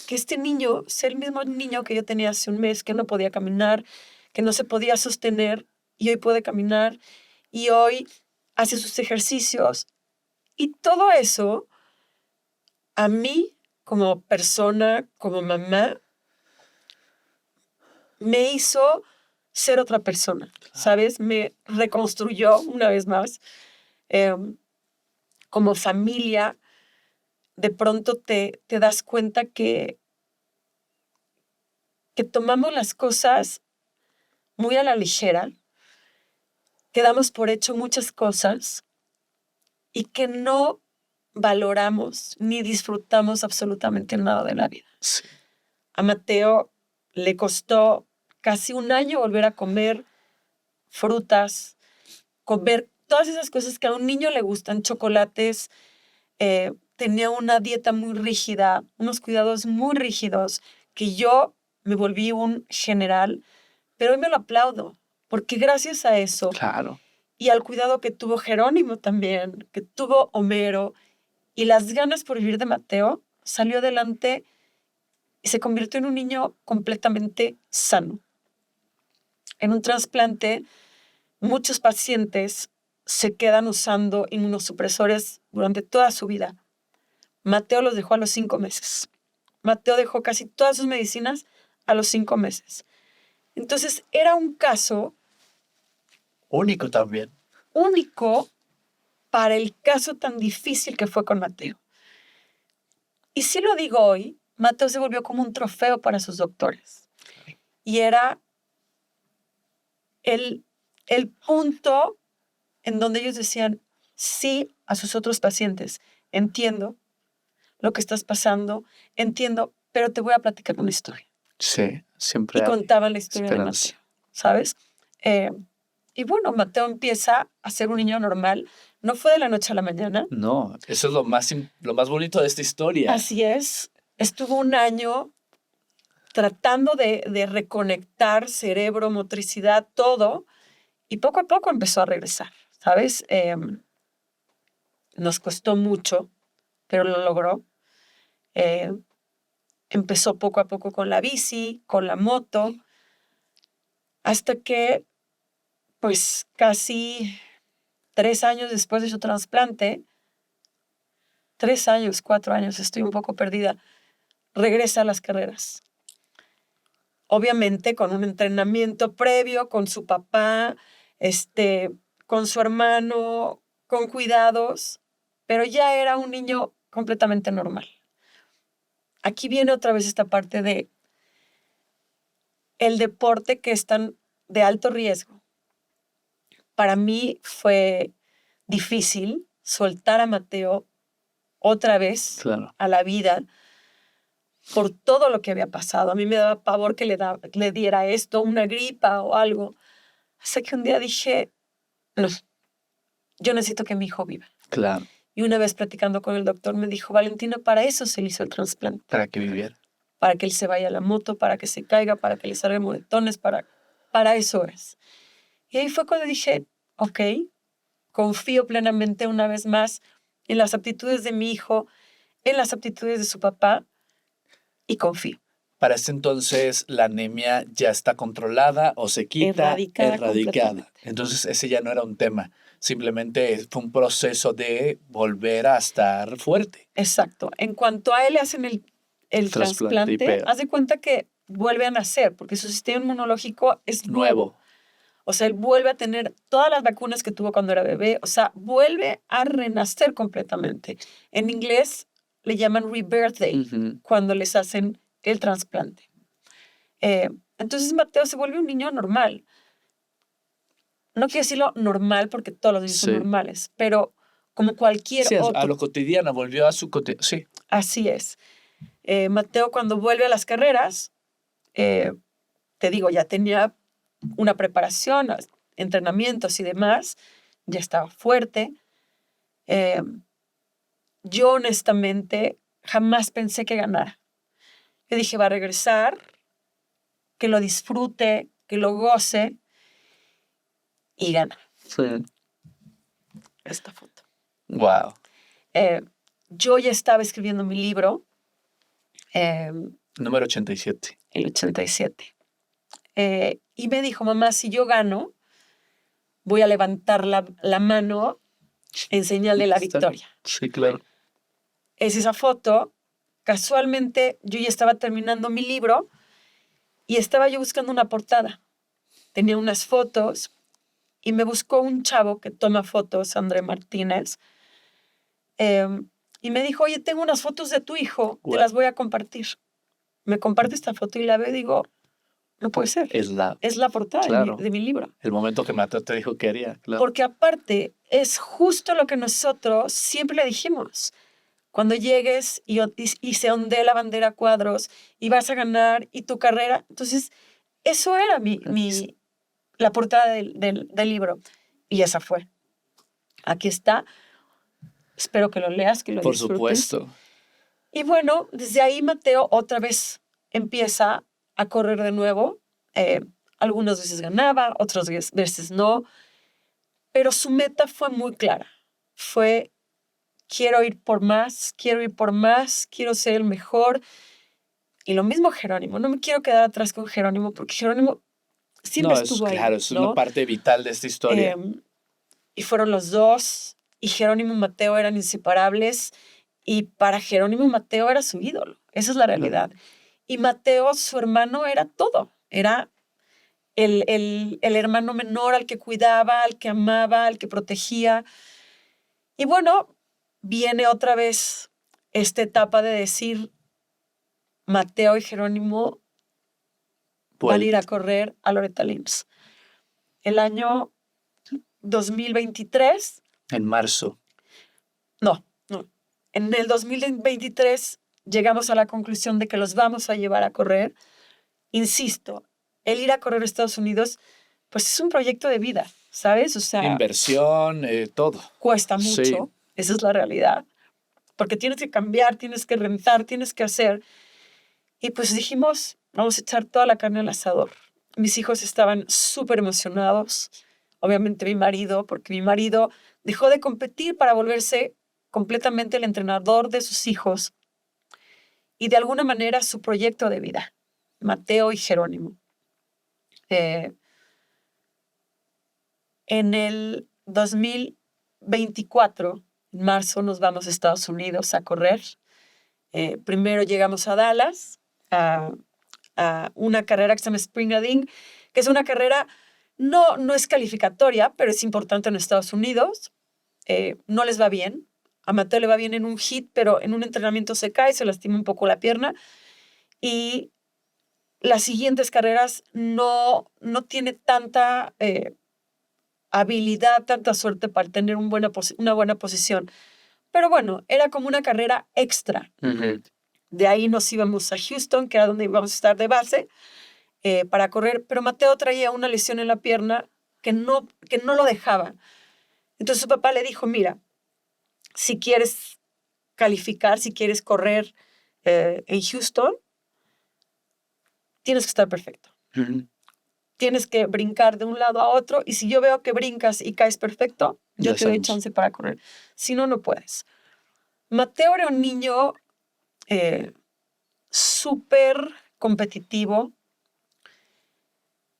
que este niño sea el mismo niño que yo tenía hace un mes, que no podía caminar, que no se podía sostener, y hoy puede caminar, y hoy hace sus ejercicios. Y todo eso, a mí, como persona, como mamá, me hizo ser otra persona, ¿sabes? Me reconstruyó una vez más. Como familia, de pronto te das cuenta que tomamos las cosas muy a la ligera, que damos por hecho muchas cosas y que no valoramos ni disfrutamos absolutamente nada de la vida. Sí. A Mateo le costó casi un año volver a comer frutas, comer todas esas cosas que a un niño le gustan, chocolates. Tenía una dieta muy rígida, unos cuidados muy rígidos, que yo me volví un general, pero hoy me lo aplaudo, porque gracias a eso, claro, y al cuidado que tuvo Jerónimo también, que tuvo Homero, y las ganas por vivir de Mateo, salió adelante y se convirtió en un niño completamente sano. En un trasplante, muchos pacientes se quedan usando inmunosupresores durante toda su vida. Mateo los dejó a los 5 meses. Mateo dejó casi todas sus medicinas a los 5 meses. Entonces, era un caso... Único también. Único para el caso tan difícil que fue con Mateo. Y si lo digo hoy, Mateo se volvió como un trofeo para sus doctores. Y era el punto en donde ellos decían sí a sus otros pacientes. Entiendo lo que estás pasando, entiendo, pero te voy a platicar una historia. Sí, siempre. Y contaban la historia de Mateo, ¿sabes? Y bueno, Mateo empieza a ser un niño normal. No fue de la noche a la mañana. No, eso es lo más bonito de esta historia. Así es. Estuvo un año tratando de reconectar cerebro, motricidad, todo. Y poco a poco empezó a regresar, ¿sabes? Nos costó mucho, pero lo logró. Empezó poco a poco con la bici, con la moto, hasta que, pues, casi 3 años después de su trasplante, 3 años, 4 años, estoy un poco perdida, regresa a las carreras. Obviamente con un entrenamiento previo, con su papá, con su hermano, con cuidados, pero ya era un niño completamente normal. Aquí viene otra vez esta parte de el deporte que es tan de alto riesgo. Para mí fue difícil soltar a Mateo otra vez a la vida por todo lo que había pasado. A mí me daba pavor que le diera esto, una gripa o algo. Hasta que un día dije, no, yo necesito que mi hijo viva. Claro. Y una vez platicando con el doctor me dijo, Valentina, para eso se le hizo el trasplante. Para que viviera. Para que él se vaya a la moto, para que se caiga, para que le salgan moretones, para eso es. Y ahí fue cuando dije, ok, confío plenamente una vez más en las aptitudes de mi hijo, en las aptitudes de su papá, y confío. Para este entonces, la anemia ya está controlada o se quita, erradicada. Entonces, ese ya no era un tema. Simplemente fue un proceso de volver a estar fuerte. Exacto. En cuanto a él le hacen el trasplante, haz de cuenta que vuelve a nacer, porque su sistema inmunológico es nuevo. O sea, él vuelve a tener todas las vacunas que tuvo cuando era bebé. O sea, vuelve a renacer completamente. En inglés le llaman rebirthday, cuando les hacen el trasplante. Entonces Mateo se vuelve un niño normal. No quiero decirlo normal porque todos los niños son normales, pero como cualquier otro. A lo cotidiano, volvió a su cotidiano. Sí. Así es. Mateo cuando vuelve a las carreras, te digo, ya tenía una preparación, entrenamientos y demás, ya estaba fuerte. Yo honestamente jamás pensé que ganara. Yo dije, va a regresar, que lo disfrute, que lo goce, y gana. Sí. Esta foto. Wow. Yo ya estaba escribiendo mi libro. Número 87. El 87. Y me dijo, mamá, si yo gano, voy a levantar la mano en señal de la victoria. Sí, claro. Es esa foto. Casualmente, yo ya estaba terminando mi libro y estaba yo buscando una portada. Tenía unas fotos y me buscó un chavo que toma fotos, André Martínez, y me dijo, oye, tengo unas fotos de tu hijo, te las voy a compartir. Me comparte esta foto y la veo y digo, no puede ser. Es la portada de mi libro. El momento que Mateo te dijo que haría, claro. Porque aparte, es justo lo que nosotros siempre le dijimos. Cuando llegues y se ondee la bandera a cuadros y vas a ganar y tu carrera. Entonces, eso era la portada del libro. Y esa fue. Aquí está. Espero que lo leas, que lo disfrutes. Por supuesto. Y bueno, desde ahí Mateo otra vez empieza a correr de nuevo. Algunas veces ganaba, otras veces no. Pero su meta fue muy clara. Fue, quiero ir por más, quiero ser el mejor. Y lo mismo Jerónimo. No me quiero quedar atrás con Jerónimo porque Jerónimo siempre estuvo ahí. Claro, es una parte vital de esta historia. Y fueron los dos. Y Jerónimo y Mateo eran inseparables. Y para Jerónimo, Mateo era su ídolo. Esa es la realidad. Y Mateo, su hermano, era todo. Era el hermano menor al que cuidaba, al que amaba, al que protegía. Y bueno, viene otra vez esta etapa de decir, Mateo y Jerónimo van a ir a correr a Loretta Lynn's. El año 2023. En marzo. No. En el 2023 llegamos a la conclusión de que los vamos a llevar a correr. Insisto, el ir a correr a Estados Unidos, pues es un proyecto de vida, ¿sabes? O sea, inversión, todo. Cuesta mucho, sí. Esa es la realidad. Porque tienes que cambiar, tienes que rentar, tienes que hacer. Y pues dijimos, vamos a echar toda la carne al asador. Mis hijos estaban súper emocionados. Obviamente mi marido, porque mi marido dejó de competir para volverse completamente el entrenador de sus hijos. Y de alguna manera su proyecto de vida. Mateo y Jerónimo. En el 2024, en marzo, nos vamos a Estados Unidos a correr. Primero llegamos a Dallas, a una carrera que se llama Spring-A-Ding, que es una carrera, no es calificatoria, pero es importante en Estados Unidos. No les va bien. A Mateo le va bien en un hit, pero en un entrenamiento se cae, se lastima un poco la pierna. Y las siguientes carreras no tiene tanta habilidad, tanta suerte para tener una buena posición. Pero bueno, era como una carrera extra. Uh-huh. De ahí nos íbamos a Houston, que era donde íbamos a estar de base, para correr. Pero Mateo traía una lesión en la pierna que no lo dejaba. Entonces su papá le dijo, mira, si quieres calificar, si quieres correr en Houston, tienes que estar perfecto. Uh-huh. Tienes que brincar de un lado a otro, y si yo veo que brincas y caes perfecto, yo te doy chance para correr. Si no, no puedes. Mateo era un niño súper competitivo.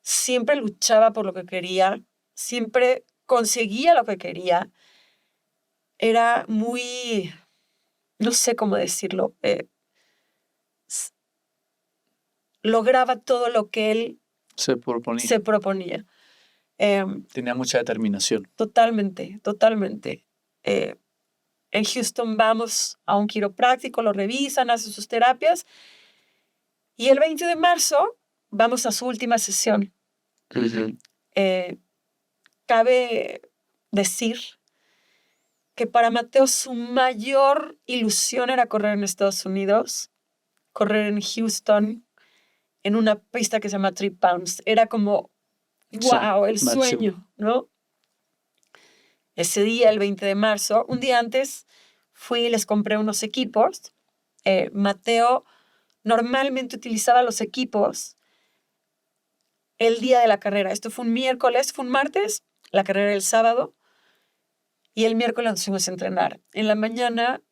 Siempre luchaba por lo que quería. Siempre conseguía lo que quería. Era muy, no sé cómo decirlo, lograba todo lo que él se proponía. Tenía mucha determinación. Totalmente. En Houston vamos a un quiropráctico, lo revisan, hacen sus terapias. Y el 20 de marzo vamos a su última sesión. Uh-huh. Cabe decir que para Mateo su mayor ilusión era correr en Estados Unidos, correr en Houston, en una pista que se llama 3 Pounds. Era como, wow, el máximo sueño, ¿no? Ese día, el 20 de marzo, un día antes, fui y les compré unos equipos. Mateo normalmente utilizaba los equipos el día de la carrera. Esto fue un miércoles, fue un martes, la carrera era el sábado, y el miércoles nos fuimos a entrenar. En la mañana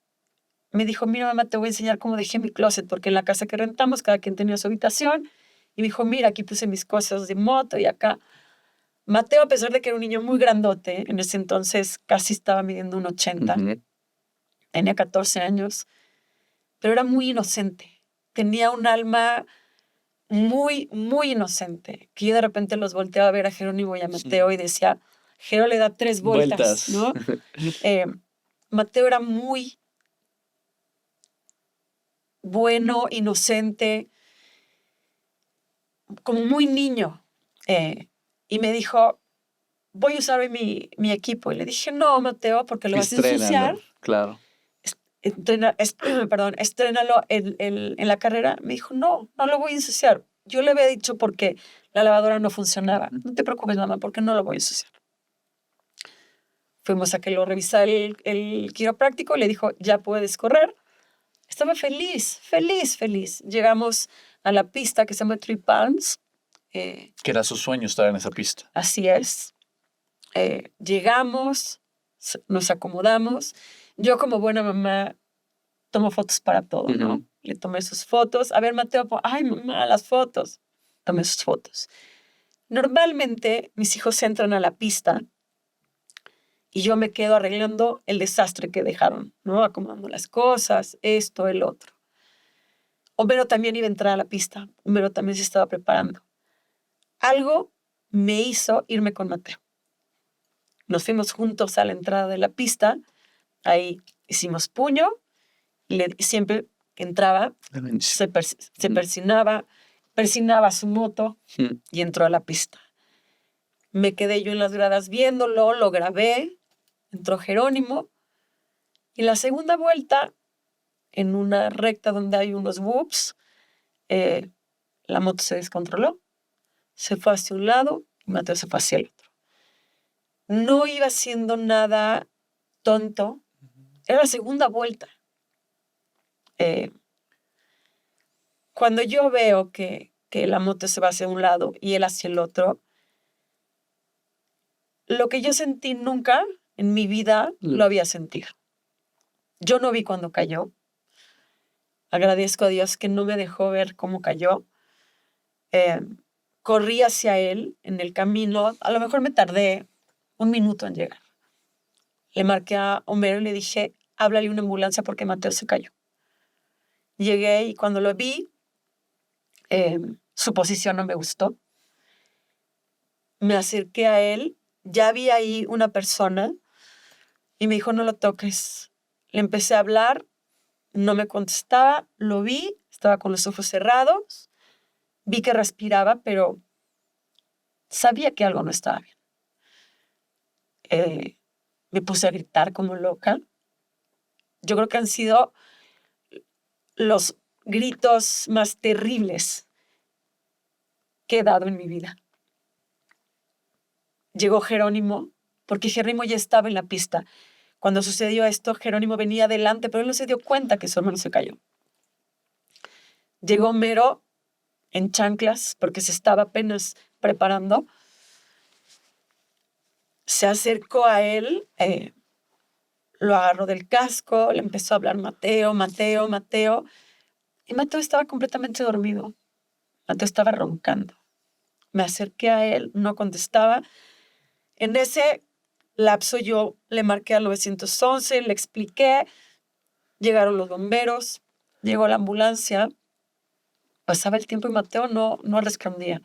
me dijo, mira, mamá, te voy a enseñar cómo dejé mi closet, porque en la casa que rentamos cada quien tenía su habitación, y me dijo, mira, aquí puse mis cosas de moto y acá. Mateo, a pesar de que era un niño muy grandote, en ese entonces casi estaba midiendo 1.80, uh-huh. Tenía 14 años, pero era muy inocente. Tenía un alma muy, muy inocente, que yo de repente los volteaba a ver a Jerónimo y a Mateo, sí. Y decía, Jero le da 3 vueltas, ¿no? Mateo era muy bueno, inocente, como muy niño. Y me dijo, voy a usar mi equipo. Y le dije, no, Mateo, porque lo vas a ensuciar. Claro. Estrénalo en la carrera. Me dijo, no lo voy a ensuciar. Yo le había dicho porque la lavadora no funcionaba. No te preocupes, mamá, porque no lo voy a ensuciar. Fuimos a que lo revisara el quiropráctico. Le dijo, ya puedes correr. Estaba feliz. Llegamos a la pista que se llama 3 Pounds. Que era su sueño estar en esa pista. Así es. Llegamos, nos acomodamos. Yo, como buena mamá, tomo fotos para todo, ¿no? Uh-huh. Le tomé sus fotos. A ver, Mateo, ay, mamá, las fotos. Tomé sus fotos. Normalmente, mis hijos entran a la pista Y yo me quedo arreglando el desastre que dejaron, ¿no? Acomodando las cosas, esto, el otro. Homero también iba a entrar a la pista. Homero también se estaba preparando. Algo me hizo irme con Mateo. Nos fuimos juntos a la entrada de la pista. Ahí hicimos puño. Siempre que entraba, se persinaba su moto y entró a la pista. Me quedé yo en las gradas viéndolo, lo grabé. Entró Jerónimo. Y la segunda vuelta, en una recta donde hay unos whoops, la moto se descontroló, se fue hacia un lado y Mateo se fue hacia el otro. No iba haciendo nada tonto. Era la segunda vuelta. Cuando yo veo que la moto se va hacia un lado y él hacia el otro, lo que yo sentí nunca en mi vida lo había sentido. Yo no vi cuando cayó. Agradezco a Dios que no me dejó ver cómo cayó. Corrí hacia él en el camino. A lo mejor me tardé 1 minuto en llegar. Le marqué a Homero y le dije, háblale una ambulancia porque Mateo se cayó. Llegué y cuando lo vi, su posición no me gustó. Me acerqué a él. Ya había ahí una persona y me dijo, no lo toques. Le empecé a hablar, no me contestaba, lo vi, estaba con los ojos cerrados, vi que respiraba, pero sabía que algo no estaba bien. Me puse a gritar como loca. Yo creo que han sido los gritos más terribles que he dado en mi vida. Llegó Jerónimo, porque Jerónimo ya estaba en la pista. Cuando sucedió esto, Jerónimo venía adelante, pero él no se dio cuenta que su hermano se cayó. Llegó Homero en chanclas, porque se estaba apenas preparando. Se acercó a él, lo agarró del casco, le empezó a hablar Mateo, Mateo, Mateo. Y Mateo estaba completamente dormido. Mateo estaba roncando. Me acerqué a él, no contestaba. En ese lapso yo le marqué al 911, le expliqué. Llegaron los bomberos, llegó la ambulancia. Pasaba el tiempo y Mateo no respondía.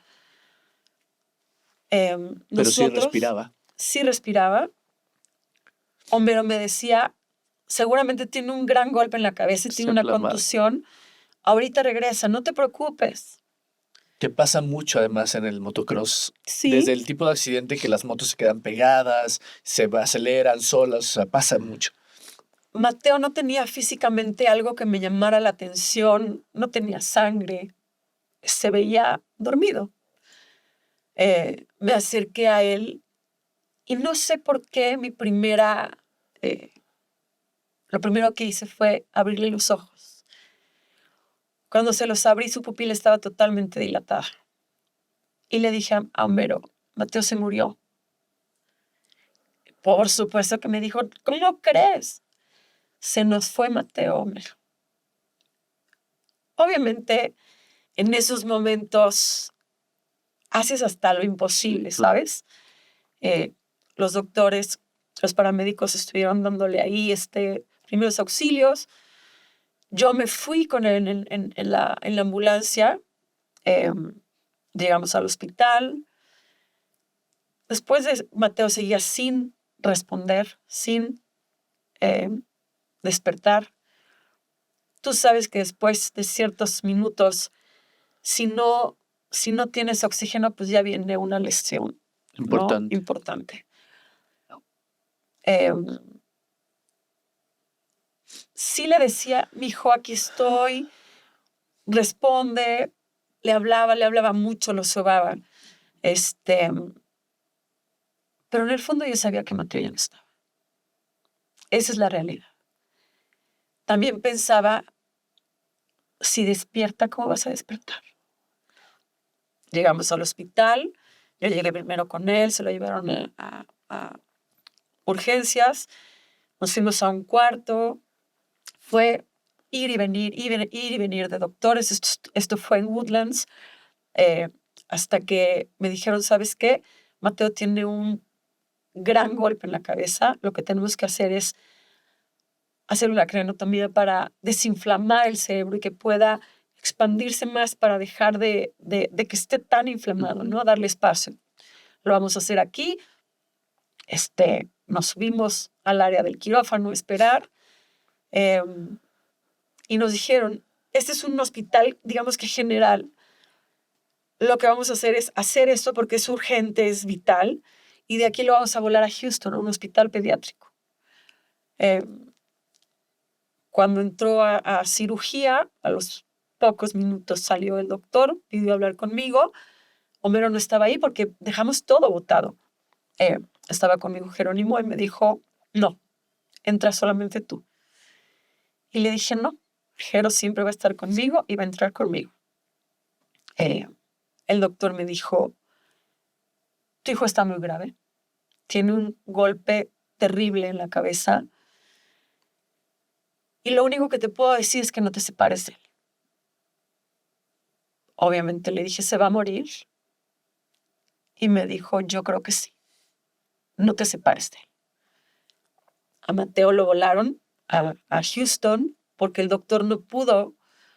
Pero sí respiraba. Sí respiraba. Homero me decía, seguramente tiene un gran golpe en la cabeza y tiene una contusión. Ahorita regresa, no te preocupes. Que pasa mucho además en el motocross. Sí. Desde el tipo de accidente que las motos se quedan pegadas, se aceleran solas, o sea, pasa mucho. Mateo no tenía físicamente algo que me llamara la atención, no tenía sangre, se veía dormido. Me acerqué a él y no sé por qué lo primero que hice fue abrirle los ojos. Cuando se los abrí, su pupila estaba totalmente dilatada. Y le dije a Homero, Mateo se murió. Por supuesto que me dijo, ¿cómo crees? Se nos fue Mateo, Homero. Obviamente, en esos momentos haces hasta lo imposible, ¿sabes? Los doctores, los paramédicos estuvieron dándole ahí primeros auxilios. Yo me fui con él en la ambulancia. Llegamos al hospital. Después Mateo seguía sin responder, sin despertar. Tú sabes que después de ciertos minutos, si no tienes oxígeno, pues ya viene una lesión importante. Sí le decía, mijo, aquí estoy, responde, le hablaba mucho, lo sobaba. Pero en el fondo yo sabía que Mateo ya no estaba. Esa es la realidad. También pensaba, si despierta, ¿cómo vas a despertar? Llegamos al hospital, yo llegué primero con él, se lo llevaron a urgencias, nos fuimos a un cuarto, fue ir y venir de doctores. Esto fue en Woodlands, hasta que me dijeron, ¿sabes qué? Mateo tiene un gran golpe en la cabeza, lo que tenemos que hacer es hacer una craniotomía para desinflamar el cerebro y que pueda expandirse más para dejar de que esté tan inflamado, ¿no? Darle espacio. Lo vamos a hacer aquí. Nos subimos al área del quirófano a esperar y nos dijeron, este es un hospital, digamos que general. Lo que vamos a hacer es hacer esto porque es urgente, es vital, y de aquí lo vamos a volar a Houston, a un hospital pediátrico. Cuando entró a cirugía, a los pocos minutos salió el doctor, pidió hablar conmigo. Homero no estaba ahí porque dejamos todo botado. Estaba conmigo Jerónimo y me dijo, no, entra solamente tú. Y le dije, no, Jero siempre va a estar conmigo y va a entrar conmigo. El doctor me dijo, tu hijo está muy grave, tiene un golpe terrible en la cabeza y lo único que te puedo decir es que no te separes de él. Obviamente le dije, ¿se va a morir? Y me dijo, yo creo que sí, no te separes de él. A Mateo lo volaron a Houston porque el doctor no pudo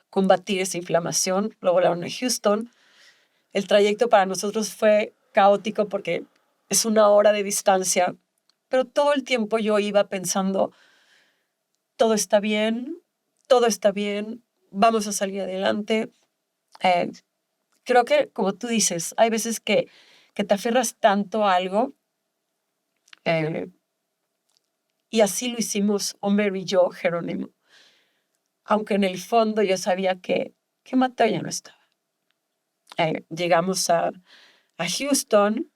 combatir esa inflamación, lo volaron a Houston. El trayecto para nosotros fue caótico porque es 1 hora de distancia, pero todo el tiempo yo iba pensando, todo está bien, vamos a salir adelante. Creo que, como tú dices, hay veces que te aferras tanto a algo, y así lo hicimos Homero y yo, Jerónimo. Aunque en el fondo yo sabía que Mateo ya no estaba. Llegamos a Houston,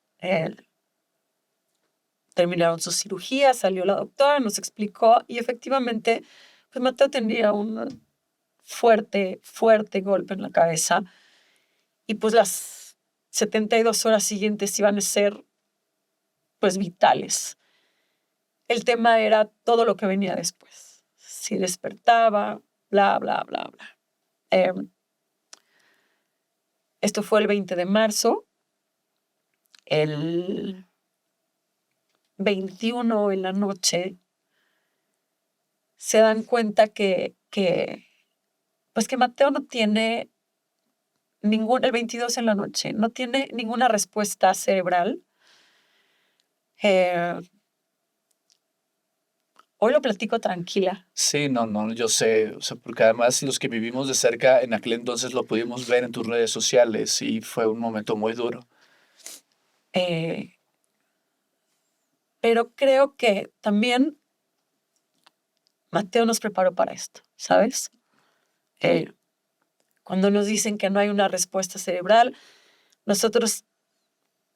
terminaron su cirugía, salió la doctora, nos explicó y efectivamente pues Mateo tenía un fuerte golpe en la cabeza y pues las 72 horas siguientes iban a ser pues vitales. El tema era todo lo que venía después. Si despertaba, bla, bla, bla, bla. Esto fue el 20 de marzo. El 21 en la noche se dan cuenta que Mateo no tiene el 22 en la noche, no tiene ninguna respuesta cerebral. Hoy lo platico tranquila. Sí, no, yo sé, o sea, porque además los que vivimos de cerca en aquel entonces lo pudimos ver en tus redes sociales y fue un momento muy duro. Pero creo que también Mateo nos preparó para esto, ¿sabes? Cuando nos dicen que no hay una respuesta cerebral, nosotros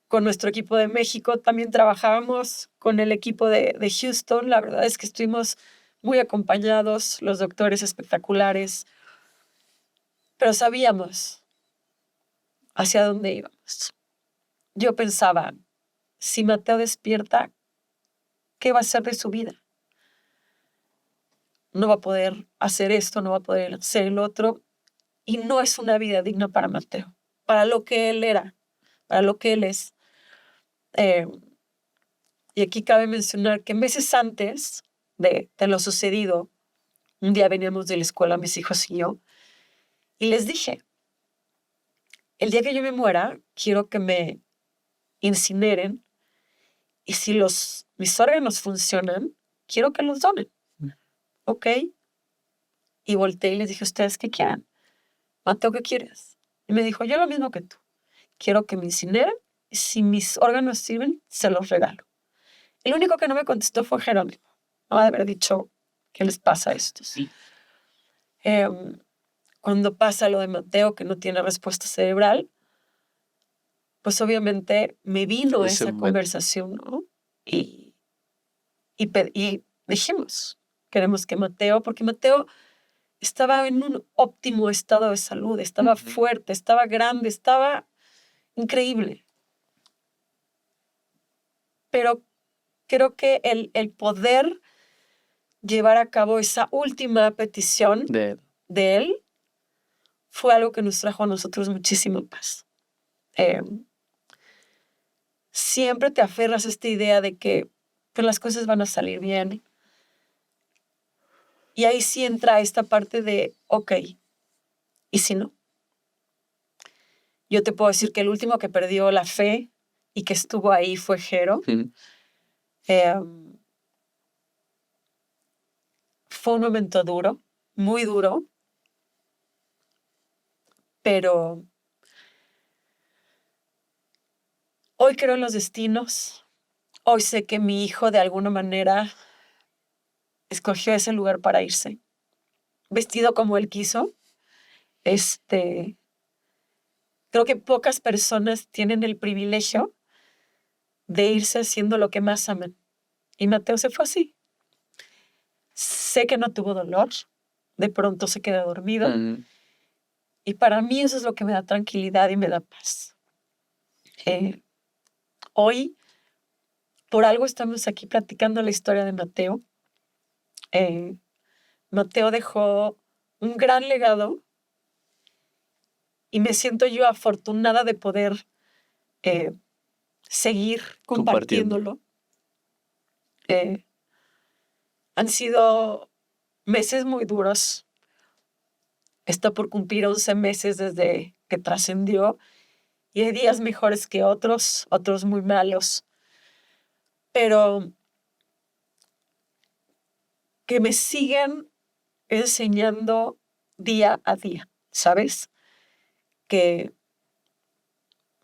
con nuestro equipo de México también trabajábamos con el equipo de Houston. La verdad es que estuvimos muy acompañados, los doctores espectaculares, pero sabíamos hacia dónde íbamos. Yo pensaba, si Mateo despierta, ¿qué va a hacer de su vida? No va a poder hacer esto, no va a poder hacer el otro, y no es una vida digna para Mateo, para lo que él era, para lo que él es. Y aquí cabe mencionar que meses antes de lo sucedido, un día veníamos de la escuela, mis hijos y yo, y les dije, el día que yo me muera, quiero que me incineren, y si mis órganos funcionan, quiero que los donen. ¿Ok? Y volteé y les dije, ¿ustedes qué quieren? Mateo, ¿qué quieres? Y me dijo, yo lo mismo que tú. Quiero que me incineren, y si mis órganos sirven, se los regalo. El único que no me contestó fue Jerónimo. No va a haber dicho, ¿qué les pasa a estos? Sí. Cuando pasa lo de Mateo, que no tiene respuesta cerebral, pues obviamente me vino esa conversación, ¿no? Y dijimos, queremos que Mateo, porque Mateo estaba en un óptimo estado de salud, estaba fuerte, estaba grande, estaba increíble. Pero creo que el poder llevar a cabo esa última petición de él fue algo que nos trajo a nosotros muchísima paz. siempre te aferras a esta idea de que pues, las cosas van a salir bien. Y ahí sí entra esta parte de, ok, ¿y si no? Yo te puedo decir que el último que perdió la fe y que estuvo ahí fue Jero. Fue un momento duro, muy duro, pero hoy creo en los destinos. Hoy sé que mi hijo de alguna manera escogió ese lugar para irse, vestido como él quiso. Creo que pocas personas tienen el privilegio de irse haciendo lo que más aman. Y Mateo se fue así. Sé que no tuvo dolor, de pronto se queda dormido. Y para mí eso es lo que me da tranquilidad y me da paz. Hoy, por algo estamos aquí platicando la historia de Mateo. Mateo dejó un gran legado y me siento yo afortunada de poder seguir compartiéndolo. Han sido meses muy duros. Está por cumplir 11 meses desde que trascendió y hay días mejores que otros muy malos. Pero que me siguen enseñando día a día, ¿sabes? Que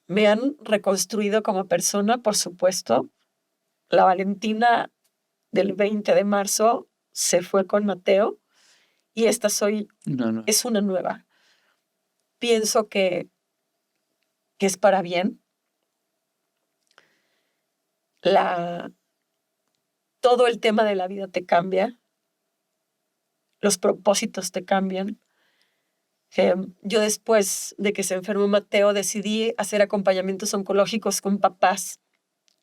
me han reconstruido como persona, por supuesto. La Valentina del 20 de marzo se fue con Mateo y esta es una nueva. Pienso que es para bien. Todo el tema de la vida te cambia. Los propósitos te cambian. Yo después de que se enfermó Mateo decidí hacer acompañamientos oncológicos con papás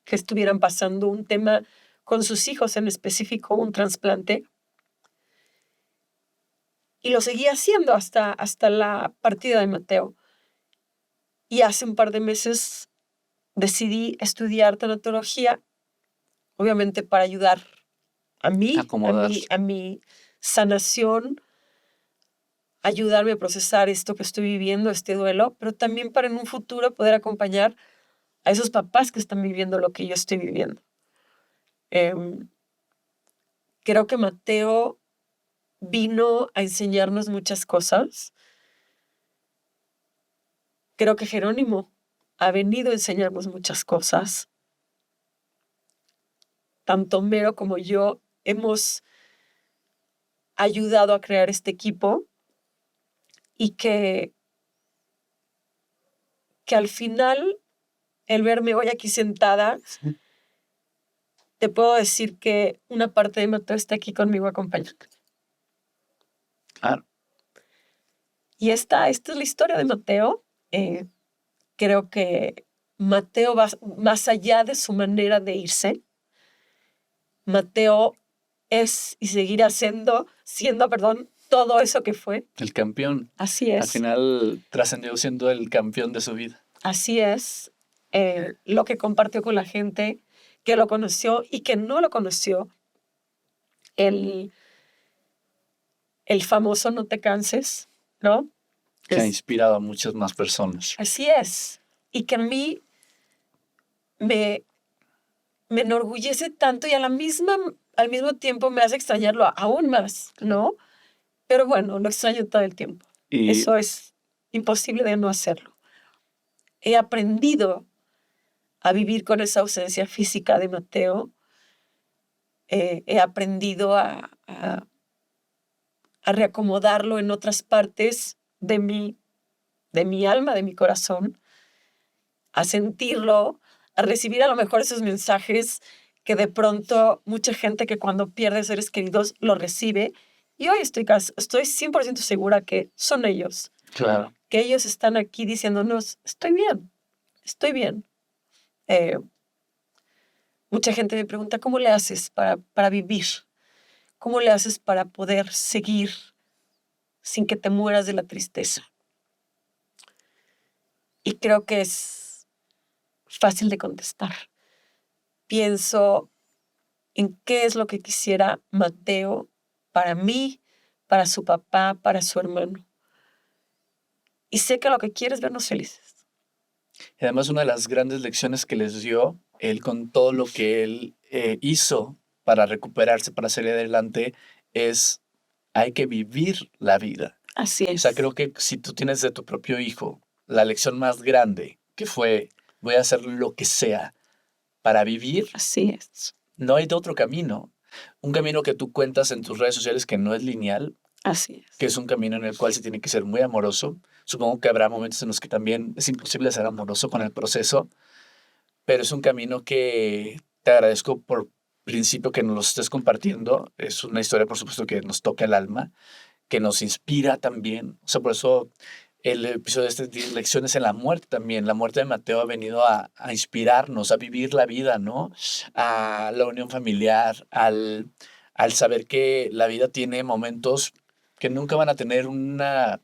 que estuvieran pasando un tema con sus hijos, en específico un trasplante. Y lo seguí haciendo hasta la partida de Mateo. Y hace un par de meses decidí estudiar tanatología, obviamente para ayudar a mi sanación, ayudarme a procesar esto que estoy viviendo, este duelo, pero también para en un futuro poder acompañar a esos papás que están viviendo lo que yo estoy viviendo. Creo que Mateo vino a enseñarnos muchas cosas. Creo que Jerónimo ha venido a enseñarnos muchas cosas. Tanto Mero como yo hemos ayudado a crear este equipo y que al final, el verme hoy aquí sentada, te puedo decir que una parte de Mateo está aquí conmigo acompañando. Claro. Y esta es la historia de Mateo. Creo que Mateo va más allá de su manera de irse. Mateo es y seguirá siendo, todo eso que fue. El campeón. Así es. Al final trascendió siendo el campeón de su vida. Así es. Lo que compartió con la gente, que lo conoció y que no lo conoció. El famoso no te canses, ¿no? Que ha inspirado a muchas más personas. Así es. Y que a mí me enorgullece tanto y al mismo tiempo me hace extrañarlo aún más, ¿no? Pero bueno, lo extraño todo el tiempo. Eso es imposible de no hacerlo. He aprendido a vivir con esa ausencia física de Mateo. He aprendido a reacomodarlo en otras partes de mi alma, de mi corazón, a sentirlo, a recibir a lo mejor esos mensajes que de pronto mucha gente que cuando pierde seres queridos lo recibe. Y hoy estoy 100% segura que son ellos. Claro. Que ellos están aquí diciéndonos, estoy bien. Mucha gente me pregunta, ¿cómo le haces para vivir? ¿Cómo le haces para poder seguir sin que te mueras de la tristeza? Y creo que es fácil de contestar. Pienso en qué es lo que quisiera Mateo para mí, para su papá, para su hermano. Y sé que lo que quiere es vernos felices. Y además una de las grandes lecciones que les dio, él con todo lo que él hizo para recuperarse, para salir adelante, es hay que vivir la vida. Así es. O sea, creo que si tú tienes de tu propio hijo la lección más grande, que fue voy a hacer lo que sea para vivir. Así es. No hay de otro camino. Un camino que tú cuentas en tus redes sociales que no es lineal. Así es. Que es un camino en el cual se tiene que ser muy amoroso. Supongo que habrá momentos en los que también es imposible ser amoroso con el proceso, pero es un camino que te agradezco por principio que nos lo estés compartiendo. Es una historia, por supuesto, que nos toca el alma, que nos inspira también. O sea, por eso el episodio de este Lecciones en la Muerte también. La muerte de Mateo ha venido a inspirarnos, a vivir la vida, ¿no? A la unión familiar, al saber que la vida tiene momentos que nunca van a tener una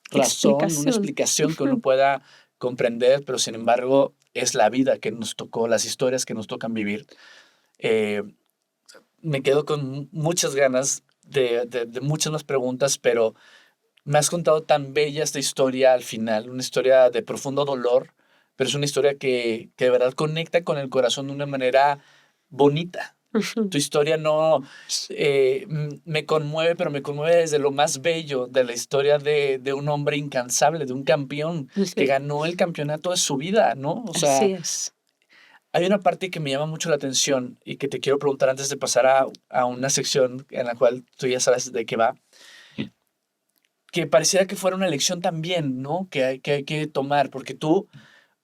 razón, una explicación que uno pueda comprender, pero sin embargo es la vida que nos tocó, las historias que nos tocan vivir. Me quedo con muchas ganas de muchas más preguntas, pero me has contado tan bella esta historia al final, una historia de profundo dolor, pero es una historia que de verdad conecta con el corazón de una manera bonita. Tu historia no me conmueve, pero me conmueve desde lo más bello de la historia de un hombre incansable, de un campeón que ganó el campeonato de su vida, ¿no? O sea, así es. Hay una parte que me llama mucho la atención y que te quiero preguntar antes de pasar a una sección en la cual tú ya sabes de qué va, que pareciera que fuera una elección también, ¿no? Que hay que tomar, porque tú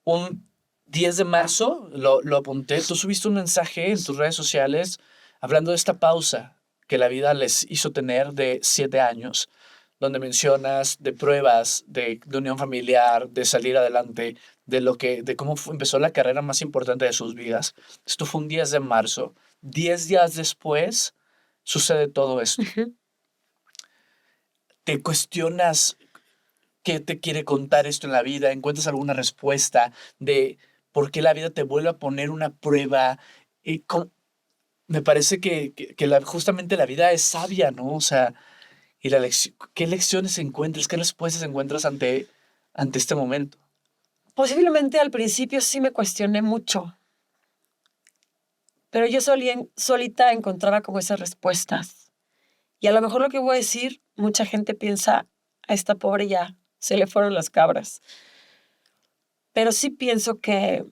un 10 de marzo, lo apunté, tú subiste un mensaje en tus redes sociales hablando de esta pausa que la vida les hizo tener de 7 años, donde mencionas de pruebas, de unión familiar, de salir adelante, de cómo empezó la carrera más importante de sus vidas. Esto fue un 10 de marzo. 10 días después sucede todo esto. Te cuestionas qué te quiere contar esto en la vida, encuentras alguna respuesta de por qué la vida te vuelve a poner una prueba. Me parece que justamente la vida es sabia, ¿no? O sea, y ¿qué lecciones encuentras, qué respuestas encuentras ante este momento? Posiblemente al principio sí me cuestioné mucho, pero yo solita encontraba como esas respuestas. Y a lo mejor lo que voy a decir, mucha gente piensa, a esta pobre ya se le fueron las cabras. Pero sí pienso que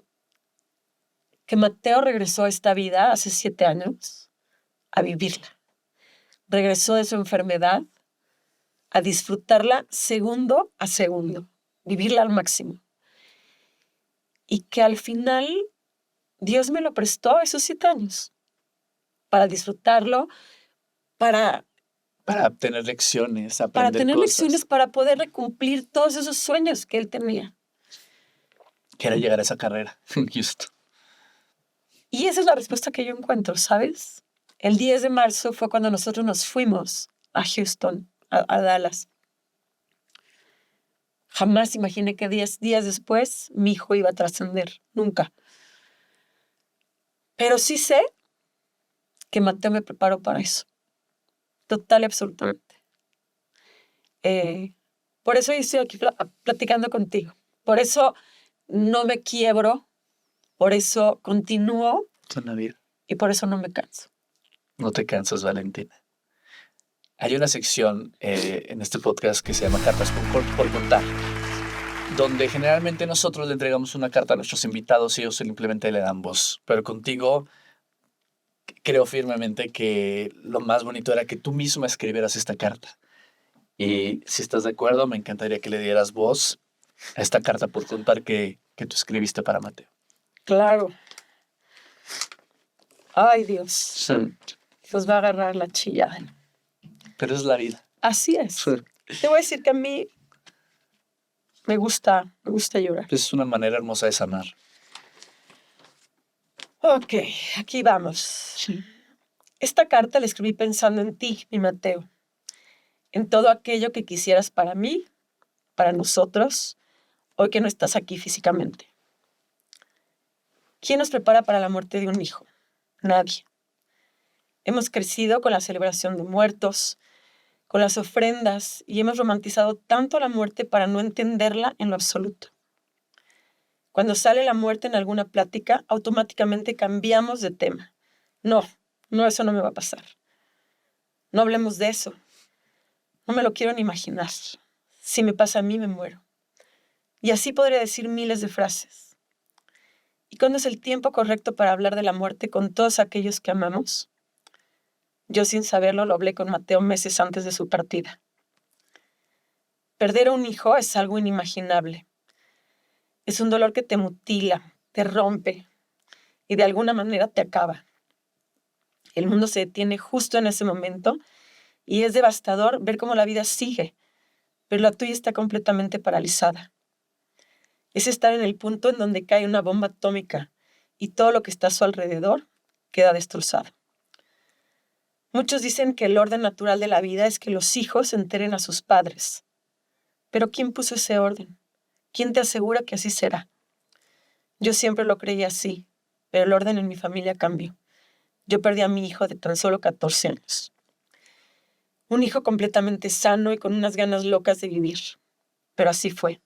Mateo regresó a esta vida hace 7 años a vivirla. Regresó de su enfermedad a disfrutarla segundo a segundo, vivirla al máximo. Y que al final Dios me lo prestó esos 7 años para disfrutarlo, para tener lecciones, aprender para tener cosas. lecciones, para poder cumplir todos esos sueños que él tenía. Que era llegar a esa carrera en Houston. Y esa es la respuesta que yo encuentro, ¿sabes? El 10 de marzo fue cuando nosotros nos fuimos a Houston, a Dallas. Jamás imaginé que 10 días después mi hijo iba a trascender, nunca. Pero sí sé que Mateo me preparó para eso, total y absolutamente. Por eso yo estoy aquí platicando contigo. Por eso no me quiebro, por eso continúo y por eso no me canso. No te cansas, Valentina. Hay una sección en este podcast que se llama Cartas por Contar, donde generalmente nosotros le entregamos una carta a nuestros invitados y ellos simplemente le dan voz. Pero contigo creo firmemente que lo más bonito era que tú misma escribieras esta carta. Y si estás de acuerdo, me encantaría que le dieras voz a esta carta por contar que tú escribiste para Mateo. Claro. Ay, Dios. Sí. Nos va a agarrar la chillada. Pero es la vida. Así es. Sí. Te voy a decir que a mí me gusta llorar. Es una manera hermosa de sanar. Ok, aquí vamos. Sí. Esta carta la escribí pensando en ti, mi Mateo. En todo aquello que quisieras para mí, para nosotros, hoy que no estás aquí físicamente. ¿Quién nos prepara para la muerte de un hijo? Nadie. Hemos crecido con la celebración de muertos, con las ofrendas, y hemos romantizado tanto la muerte para no entenderla en lo absoluto. Cuando sale la muerte en alguna plática, automáticamente cambiamos de tema. No, eso no me va a pasar. No hablemos de eso. No me lo quiero ni imaginar. Si me pasa a mí, me muero. Y así podría decir miles de frases. ¿Y cuándo es el tiempo correcto para hablar de la muerte con todos aquellos que amamos? Yo, sin saberlo, lo hablé con Mateo meses antes de su partida. Perder a un hijo es algo inimaginable. Es un dolor que te mutila, te rompe y de alguna manera te acaba. El mundo se detiene justo en ese momento y es devastador ver cómo la vida sigue, pero la tuya está completamente paralizada. Es estar en el punto en donde cae una bomba atómica y todo lo que está a su alrededor queda destrozado. Muchos dicen que el orden natural de la vida es que los hijos enteren a sus padres. Pero ¿quién puso ese orden? ¿Quién te asegura que así será? Yo siempre lo creí así, pero el orden en mi familia cambió. Yo perdí a mi hijo de tan solo 14 años. Un hijo completamente sano y con unas ganas locas de vivir. Pero así fue.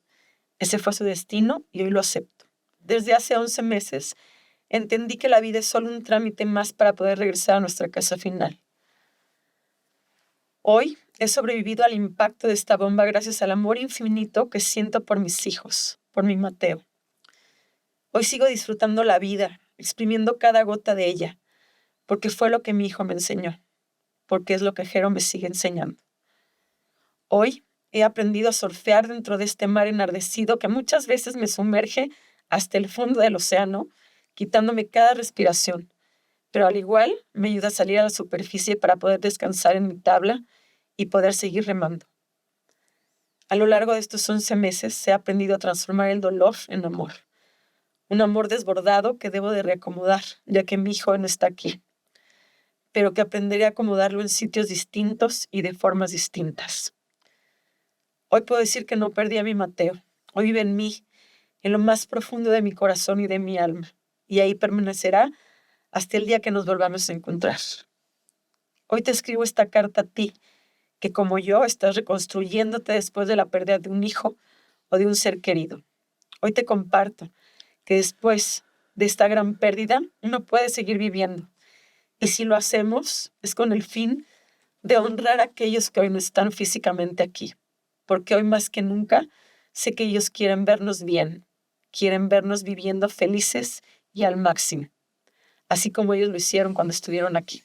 Ese fue su destino y hoy lo acepto. Desde hace 11 meses entendí que la vida es solo un trámite más para poder regresar a nuestra casa final. Hoy he sobrevivido al impacto de esta bomba gracias al amor infinito que siento por mis hijos, por mi Mateo. Hoy sigo disfrutando la vida, exprimiendo cada gota de ella, porque fue lo que mi hijo me enseñó, porque es lo que Jero me sigue enseñando. Hoy he aprendido a surfear dentro de este mar enardecido que muchas veces me sumerge hasta el fondo del océano, quitándome cada respiración, pero al igual me ayuda a salir a la superficie para poder descansar en mi tabla y poder seguir remando. A lo largo de estos 11 meses he aprendido a transformar el dolor en amor. Un amor desbordado que debo de reacomodar, ya que mi hijo no está aquí, pero que aprenderé a acomodarlo en sitios distintos y de formas distintas. Hoy puedo decir que no perdí a mi Mateo. Hoy vive en mí, en lo más profundo de mi corazón y de mi alma, y ahí permanecerá hasta el día que nos volvamos a encontrar. Hoy te escribo esta carta a ti, que como yo estás reconstruyéndote después de la pérdida de un hijo o de un ser querido. Hoy te comparto que después de esta gran pérdida uno puede seguir viviendo. Y si lo hacemos es con el fin de honrar a aquellos que hoy no están físicamente aquí. Porque hoy más que nunca sé que ellos quieren vernos bien, quieren vernos viviendo felices y al máximo, así como ellos lo hicieron cuando estuvieron aquí.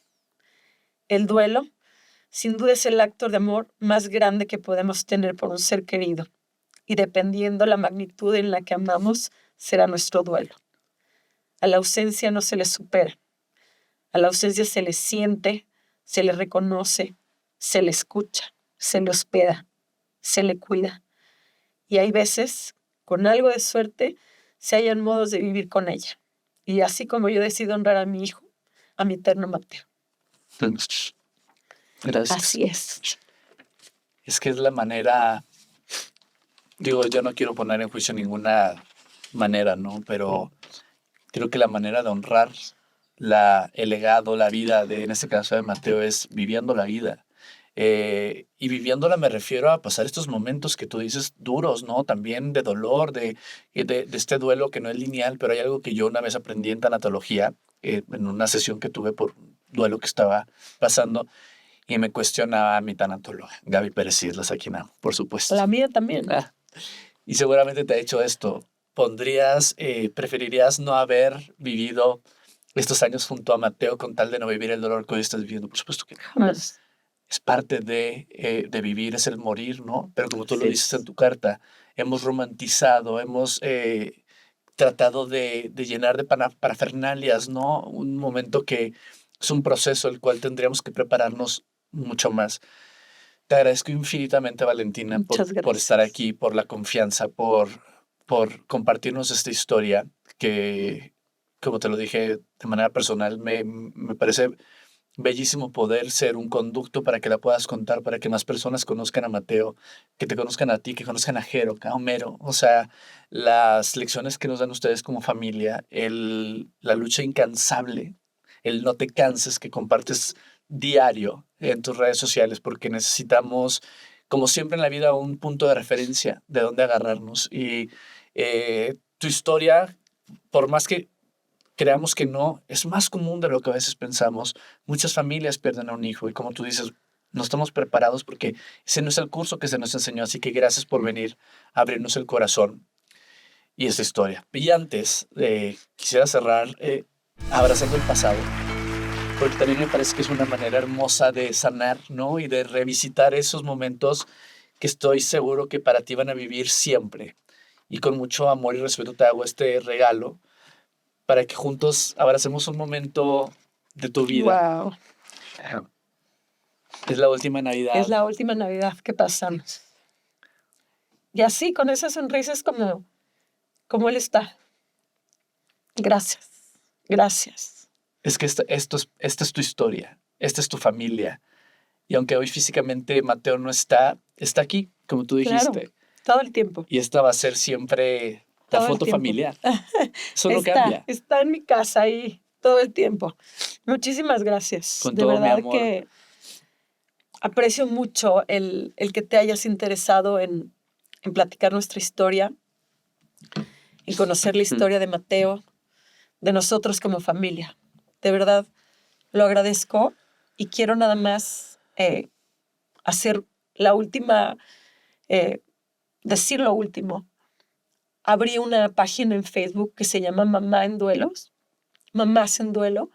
El duelo, sin duda, es el acto de amor más grande que podemos tener por un ser querido, y dependiendo la magnitud en la que amamos, será nuestro duelo. A la ausencia no se le supera. A la ausencia se le siente, se le reconoce, se le escucha, se le hospeda, se le cuida. Y hay veces, con algo de suerte, se hallan modos de vivir con ella. Y así como yo decido honrar a mi hijo, a mi eterno Mateo. Gracias. Así es. Es que es la manera, digo, yo no quiero poner en juicio ninguna manera, ¿no? Pero creo que la manera de honrar el legado, la vida, en este caso de Mateo, es viviendo la vida. Y viviéndola me refiero a pasar estos momentos que tú dices duros, ¿no? También de dolor, de este duelo que no es lineal, pero hay algo que yo una vez aprendí en tanatología, en una sesión que tuve por un duelo que estaba pasando, y me cuestionaba mi tanatóloga, Gaby Pérez Islas, a quien amo, por supuesto. La mía también. Y seguramente te ha hecho esto. ¿Preferirías no haber vivido estos años junto a Mateo con tal de no vivir el dolor que hoy estás viviendo? Por supuesto que jamás. Es parte de vivir, es el morir, ¿no? Pero como tú lo dices en tu carta, hemos romantizado, hemos tratado de llenar de parafernalias, ¿no? Un momento que es un proceso el cual tendríamos que prepararnos mucho más. Te agradezco infinitamente, Valentina, por estar aquí, por la confianza, por compartirnos esta historia que, como te lo dije de manera personal, me parece bellísimo poder ser un conducto para que la puedas contar, para que más personas conozcan a Mateo, que te conozcan a ti, que conozcan a Jero, a Homero. O sea, las lecciones que nos dan ustedes como familia, la lucha incansable, el no te canses que compartes diario en tus redes sociales, porque necesitamos, como siempre en la vida, un punto de referencia de dónde agarrarnos. Y tu historia, por más que creamos que no, es más común de lo que a veces pensamos. Muchas familias pierden a un hijo y como tú dices, no estamos preparados porque ese no es el curso que se nos enseñó. Así que gracias por venir a abrirnos el corazón y esta historia. Y antes, quisiera cerrar abrazando el pasado, porque también me parece que es una manera hermosa de sanar, ¿no? Y de revisitar esos momentos que estoy seguro que para ti van a vivir siempre. Y con mucho amor y respeto te hago este regalo para que juntos abracemos un momento de tu vida. Wow. Es la última Navidad. Es la última Navidad que pasamos. Y así, con esa sonrisa es como Él está. Gracias. Gracias. Es que esta es tu historia. Esta es tu familia. Y aunque hoy físicamente Mateo no está aquí, como tú dijiste. Claro, todo el tiempo. Y esta va a ser siempre la foto familiar. Eso no cambia. Está en mi casa ahí todo el tiempo. Muchísimas gracias. Con de todo verdad mi amor. que aprecio mucho el que te hayas interesado en platicar nuestra historia, en conocer la historia de Mateo, de nosotros como familia. De verdad, lo agradezco y quiero nada más hacer la última, decir lo último. Abrí una página en Facebook que se llama Mamá en Duelos, Mamás en Duelo,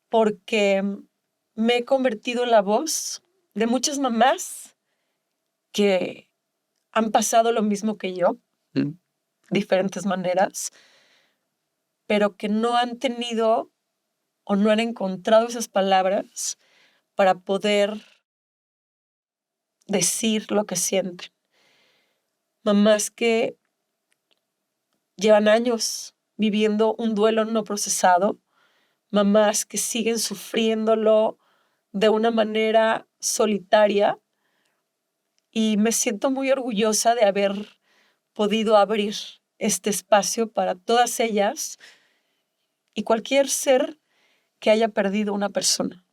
porque me he convertido en la voz de muchas mamás que han pasado lo mismo que yo, diferentes maneras, pero que no han tenido o no han encontrado esas palabras para poder decir lo que sienten. Mamás que llevan años viviendo un duelo no procesado, mamás que siguen sufriéndolo de una manera solitaria, y me siento muy orgullosa de haber podido abrir este espacio para todas ellas y cualquier ser que haya perdido una persona.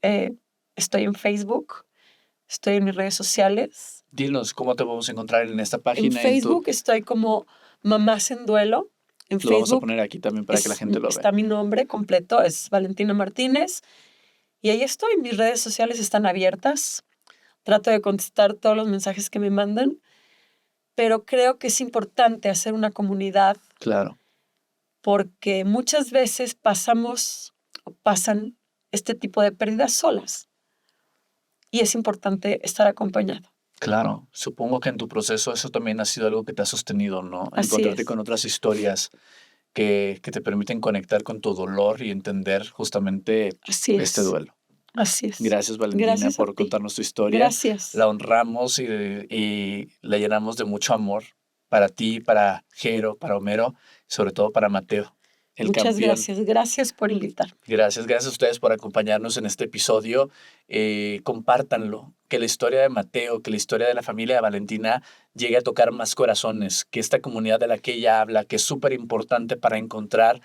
Estoy en Facebook, estoy en mis redes sociales. Dinos, ¿cómo te podemos encontrar en esta página? En Facebook estoy como Mamás en Duelo. En Facebook vamos a poner aquí también para que la gente lo vea. Está mi nombre completo, es Valentina Martínez. Y ahí estoy, mis redes sociales están abiertas. Trato de contestar todos los mensajes que me mandan. Pero creo que es importante hacer una comunidad. Claro. Porque muchas veces pasan este tipo de pérdidas solas. Y es importante estar acompañado. Claro, supongo que en tu proceso eso también ha sido algo que te ha sostenido, ¿no? Así Encontrarte es. con otras historias que te permiten conectar con tu dolor y entender justamente este duelo. Así es. Gracias, Valentina, por contarnos tu historia. Gracias. La honramos y la llenamos de mucho amor para ti, para Jero, para Homero, sobre todo para Mateo. Muchas gracias. Gracias por invitarme. Gracias a ustedes por acompañarnos en este episodio. Compártanlo, que la historia de Mateo, que la historia de la familia de Valentina llegue a tocar más corazones, que esta comunidad de la que ella habla, que es súper importante para encontrar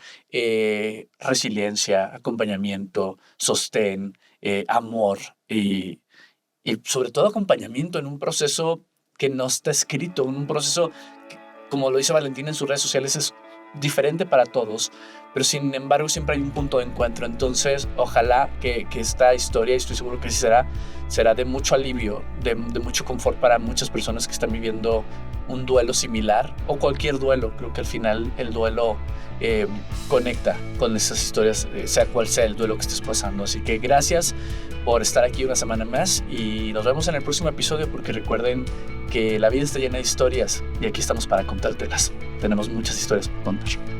resiliencia, acompañamiento, sostén, amor y sobre todo acompañamiento en un proceso que no está escrito, en un proceso que, como lo dice Valentina en sus redes sociales, es diferente para todos, pero sin embargo siempre hay un punto de encuentro. Entonces ojalá que esta historia, y estoy seguro que sí será de mucho alivio, de mucho confort para muchas personas que están viviendo un duelo similar o cualquier duelo. Creo que al final el duelo conecta con esas historias, sea cual sea el duelo que estés pasando. Así que gracias por estar aquí una semana más y nos vemos en el próximo episodio, porque recuerden que la vida está llena de historias y aquí estamos para contártelas. Tenemos muchas historias por contar.